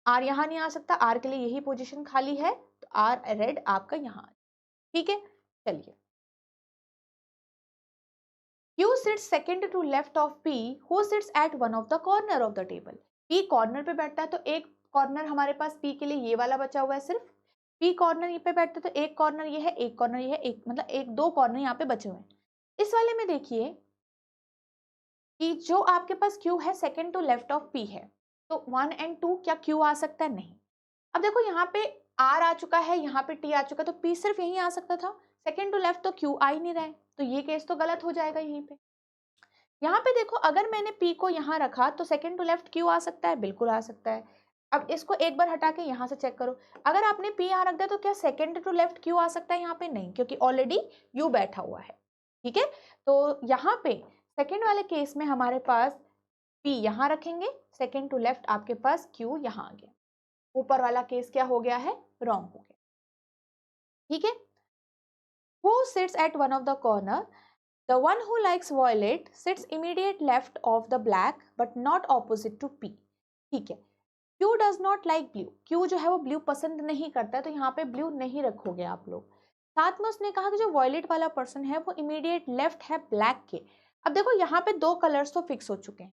आर यहाँ नहीं आ सकता, आर के लिए यही पोजीशन खाली है, तो आर रेड आपका यहाँ, ठीक है। चलिए Q sits second to left of P, who sits at one of the corner of the table. P corner पे बैठता है तो एक कॉर्नर हमारे पास P के लिए ये वाला बचा हुआ है, सिर्फ P कॉर्नर ये पे बैठता है तो एक कॉर्नर ये है, एक कॉर्नर ये है, एक मतलब एक दो कॉर्नर यहाँ पे बचे हुए हैं। इस वाले में देखिए कि जो आपके पास Q है second to left of P है, तो 1 और 2 क्या Q आ सकता है, नहीं। अब देखो यहाँ पे आर आ चुका है, यहाँ पे टी आ चुका है, तो पी सिर्फ यहीं आ सकता था, सेकेंड टू लेफ्ट तो क्यू आ ही नहीं रहा है, तो ये केस तो गलत हो जाएगा यहीं पे। यहाँ पे देखो अगर मैंने पी को यहाँ रखा तो सेकेंड टू लेफ्ट क्यू आ सकता है, बिल्कुल आ सकता है। अब इसको एक बार हटा के यहाँ से चेक करो, अगर आपने पी यहाँ रख दिया तो क्या सेकेंड टू लेफ्ट क्यू आ सकता है यहाँ पे? नहीं, क्योंकि ऑलरेडी यू बैठा हुआ है। ठीक है, तो यहाँ पे सेकेंड वाले केस में हमारे पास पी यहाँ रखेंगे, सेकेंड टू लेफ्ट आपके पास क्यू यहाँ आ गया, ऊपर वाला केस क्या हो गया है? रॉन्ग हो गया। ठीक है, who sits at one of the corner? The one who likes violet sits immediate left of the black but not opposite to P. ठीक है, Q does not like blue. Q जो है वो ब्लू पसंद नहीं करता है, तो यहाँ पे ब्लू नहीं रखोगे आप लोग। साथ में उसने कहा कि जो वॉयलेट वाला पर्सन है वो इमीडिएट लेफ्ट है ब्लैक के। अब देखो यहाँ पे दो कलर्स तो फिक्स हो चुके हैं,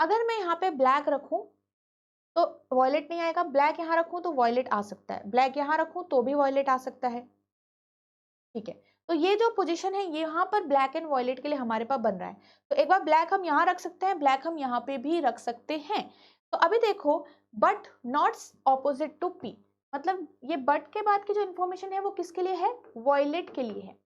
अगर मैं यहाँ पे ब्लैक रखूं तो वॉयलेट नहीं आएगा, ब्लैक यहाँ रखूं तो वॉयलेट आ सकता है, ब्लैक यहाँ रखूं तो भी वॉयलेट आ सकता है। ठीक है, तो ये जो पोजीशन है यहाँ पर ब्लैक एंड वॉयलेट के लिए हमारे पास बन रहा है, तो एक बार ब्लैक हम यहाँ रख सकते हैं, ब्लैक हम यहाँ पे भी रख सकते हैं। तो अभी देखो but not opposite to P, मतलब ये बट के बाद की जो इंफॉर्मेशन है वो किसके लिए है? वॉयलेट के लिए है।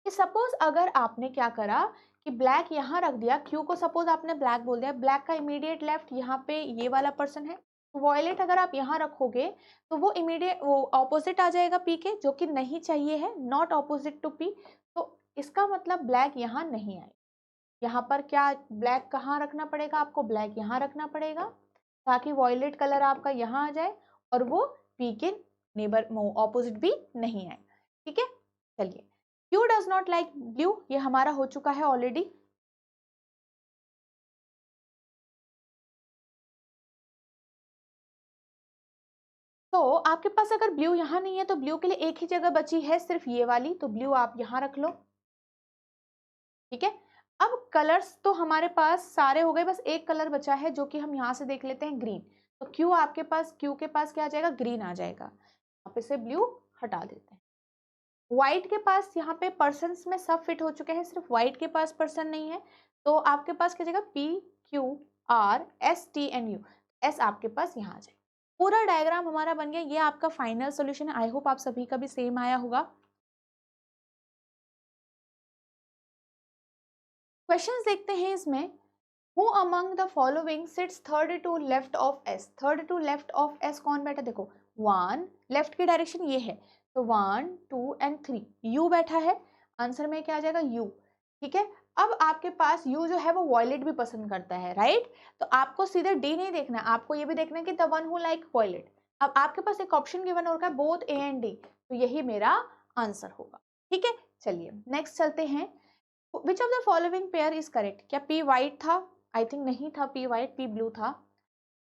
कि सपोज अगर आपने क्या करा कि ब्लैक यहाँ रख दिया, क्यू को सपोज आपने ब्लैक बोल दिया, ब्लैक का इमीडिएट लेफ्ट यहाँ पे ये वाला पर्सन है, वॉयलेट अगर आप यहाँ रखोगे तो वो इमीडिएट वो ऑपोजिट आ जाएगा पी के, जो कि नहीं चाहिए है, नॉट ऑपोजिट टू पी। तो इसका मतलब ब्लैक यहाँ नहीं आए, यहाँ पर क्या ब्लैक कहाँ रखना पड़ेगा आपको? ब्लैक यहाँ रखना पड़ेगा, ताकि वॉयलेट कलर आपका यहाँ आ जाए और वो पी के नेबर ऑपोजिट भी नहीं आए। ठीक है, चलिए Q does not like blue, ये हमारा हो चुका है ऑलरेडी। तो आपके पास अगर ब्लू यहाँ नहीं है तो ब्लू के लिए एक ही जगह बची है, सिर्फ ये वाली, तो ब्लू आप यहाँ रख लो। ठीक है, अब कलर्स तो हमारे पास सारे हो गए, बस एक कलर बचा है जो कि हम यहाँ से देख लेते हैं, ग्रीन। तो क्यू आपके पास, क्यू के पास क्या आ जाएगा? ग्रीन आ जाएगा। आप इसे ब्लू हटा देते हैं। व्हाइट के पास यहाँ पे पर्सन में सब फिट हो चुके हैं, सिर्फ व्हाइट के पास पर्सन नहीं है, तो आपके पास क्या जाएगा? P Q R S T and you, S आपके पास यहाँ आ जाएगा। पूरा डायग्राम हमारा बन गया, ये आपका फाइनल सॉल्यूशन है। आई होप आप सभी का भी सेम आया होगा। क्वेश्चंस देखते हैं इसमें। Who among the following sits third to left of S? Third to left of S कौन बैठा? देखो 1 लेफ्ट की डायरेक्शन ये है, तो 1 2 एंड 3 U बैठा है, आंसर में क्या आ जाएगा? U। ठीक है, अब आपके पास U जो है वो वॉयलेट भी पसंद करता है, राइट? तो आपको सीधे D नहीं देखना है, आपको ये भी देखना है कि the one who like violet. अब आपके पास एक ऑप्शन गिवन होगा बोथ A एंड D, तो यही मेरा आंसर होगा। ठीक है, चलिए नेक्स्ट चलते हैं। Which of the following pair is correct? क्या P वाइट था? आई थिंक नहीं था P वाइट, P ब्लू था।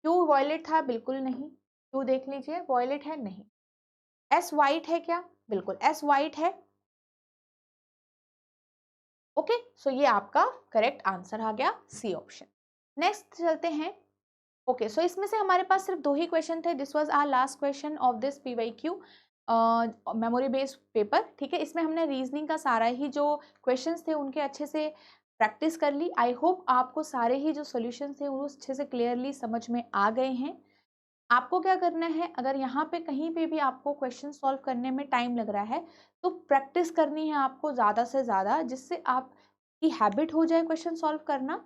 Q वॉयलेट था? बिल्कुल नहीं। Q देख लीजिए वॉयलेट है? नहीं। S वाइट है क्या? बिल्कुल S वाइट है। ओके, सो ये आपका करेक्ट आंसर आ गया, C ऑप्शन। नेक्स्ट चलते हैं। ओके, सो इसमें से हमारे पास सिर्फ दो ही क्वेश्चन थे। This was our last question of this PYQ memory based paper. ठीक है, इसमें हमने रीजनिंग का सारा ही जो क्वेश्चंस थे उनके अच्छे से प्रैक्टिस कर ली। आई होप आपको सारे ही जो सॉल्यूशंस थे वो अच्छे से क्लियरली समझ में आ गए हैं। आपको क्या करना है, अगर यहाँ पे कहीं पे भी आपको क्वेश्चन सॉल्व करने में टाइम लग रहा है तो प्रैक्टिस करनी है आपको ज़्यादा से ज़्यादा, जिससे आपकी हैबिट हो जाए क्वेश्चन सॉल्व करना,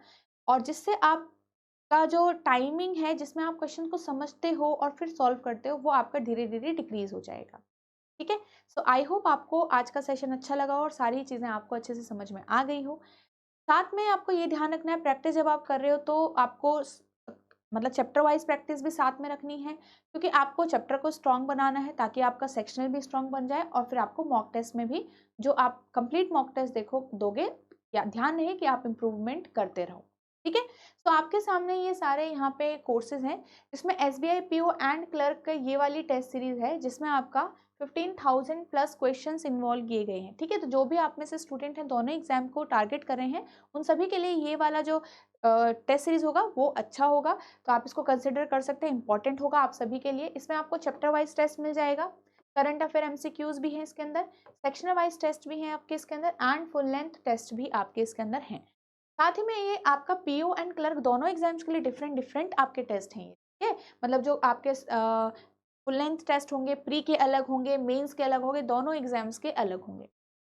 और जिससे आपका जो टाइमिंग है जिसमें आप क्वेश्चन को समझते हो और फिर सॉल्व करते हो वो आपका धीरे धीरे डिक्रीज हो जाएगा। ठीक है, सो आई होप आपको आज का सेशन अच्छा लगा और सारी चीज़ें आपको अच्छे से समझ में आ गई हो। साथ में आपको ये ध्यान रखना है, प्रैक्टिस जब आप कर रहे हो तो आपको मतलब चैप्टर वाइज प्रैक्टिस भी साथ में रखनी है, क्योंकि आपको चैप्टर को स्ट्रॉन्ग बनाना है ताकि आपका सेक्शनल भी स्ट्रॉन्ग बन जाए, और फिर आपको मॉक टेस्ट में भी जो आप कंप्लीट मॉक टेस्ट दोगे, या ध्यान रहे कि आप इम्प्रूवमेंट करते रहो। ठीक है, तो आपके सामने ये सारे यहाँ पे कोर्सेज हैं, जिसमें SBI PO एंड क्लर्क का ये वाली टेस्ट सीरीज है, जिसमें आपका 15,000 प्लस क्वेश्चंस इन्वॉल्व किए गए हैं। ठीक है, तो जो भी आप में से स्टूडेंट हैं दोनों एग्जाम को टारगेट कर रहे हैं, उन सभी के लिए ये वाला जो टेस्ट सीरीज होगा वो अच्छा होगा, तो आप इसको कंसिडर कर सकते हैं, इंपॉर्टेंट होगा आप सभी के लिए। इसमें आपको चैप्टर वाइज टेस्ट मिल जाएगा, करंट अफेयर MCQs भी हैं इसके अंदर, सेक्शनल वाइज टेस्ट भी हैं आपके इसके अंदर, एंड फुल लेंथ टेस्ट भी आपके इसके अंदर हैं। साथ ही में ये आपका PO एंड क्लर्क दोनों एग्जाम्स के लिए डिफरेंट डिफरेंट आपके टेस्ट हैं। ठीक है, मतलब जो आपके फुल लेंथ टेस्ट होंगे, प्री के अलग होंगे, मेंस के अलग होंगे, दोनों एग्जाम्स के अलग होंगे।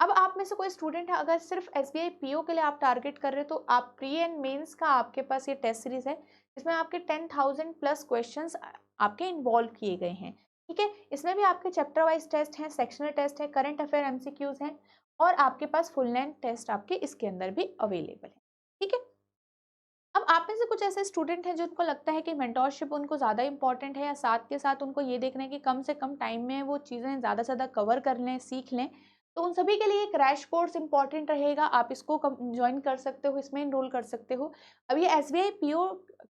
अब आप में से कोई स्टूडेंट है, अगर सिर्फ एसबीआई पीओ के लिए आप टारगेट कर रहे हो, तो आप प्री एंड मेंस का आपके पास ये टेस्ट सीरीज है, इसमें आपके 10,000 प्लस क्वेश्चंस आपके इन्वॉल्व किए गए हैं। ठीक है, इसमें भी आपके चैप्टर वाइज टेस्ट हैं, सेक्शनल टेस्ट है, करंट अफेयर एमसीक्यूज हैं, और आपके पास फुल लेंथ टेस्ट आपके इसके अंदर भी अवेलेबल है। ठीक है, अब आप में से कुछ ऐसे स्टूडेंट हैं जिनको लगता है कि मेंटोरशिप उनको ज़्यादा इंपॉर्टेंट है, या साथ के साथ उनको ये देखना है कि कम से कम टाइम में वो चीज़ें ज़्यादा से ज़्यादा कवर कर लें, सीख लें, तो उन सभी के लिए क्रैश कोर्स इंपॉर्टेंट रहेगा। आप इसको ज्वाइन कर सकते हो, इसमें इनरोल कर सकते हो। अब ये एसबीआई पीओ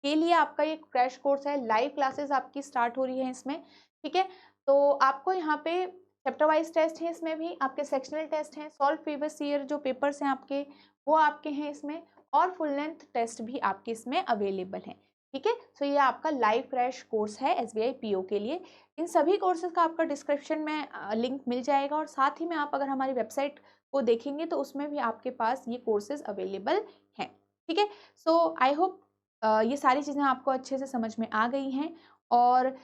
के लिए आपका ये क्रैश कोर्स है, लाइव क्लासेस आपकी स्टार्ट हो रही है इसमें। ठीक है, तो आपको यहाँ पे चैप्टर वाइज टेस्ट है, इसमें भी आपके सेक्शनल टेस्ट हैं, सॉल्व प्रीवियस ईयर जो पेपर्स हैं आपके वो आपके हैं इसमें, और फुल लेंथ टेस्ट भी आपके इसमें अवेलेबल हैं। ठीक है, सो ये आपका लाइव क्रैश कोर्स है एसबीआई पीओ के लिए। इन सभी कोर्सेज का आपका डिस्क्रिप्शन में लिंक मिल जाएगा, और साथ ही में आप अगर हमारी वेबसाइट को देखेंगे तो उसमें भी आपके पास ये कोर्सेज अवेलेबल हैं। ठीक है, सो आई होप ये सारी चीज़ें आपको अच्छे से समझ में आ गई हैं, और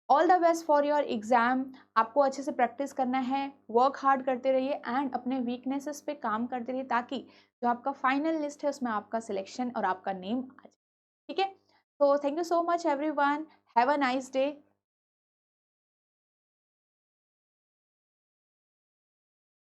all the best for your exam. आपको अच्छे से प्रैक्टिस करना है, वर्क हार्ड करते रहिए, एंड अपने वीकनेसेस पे काम करते रहिए, ताकि जो आपका फाइनल लिस्ट है उसमें आपका सिलेक्शन और आपका नेम आ जाए। ठीक है, तो thank you so much everyone, have a nice day.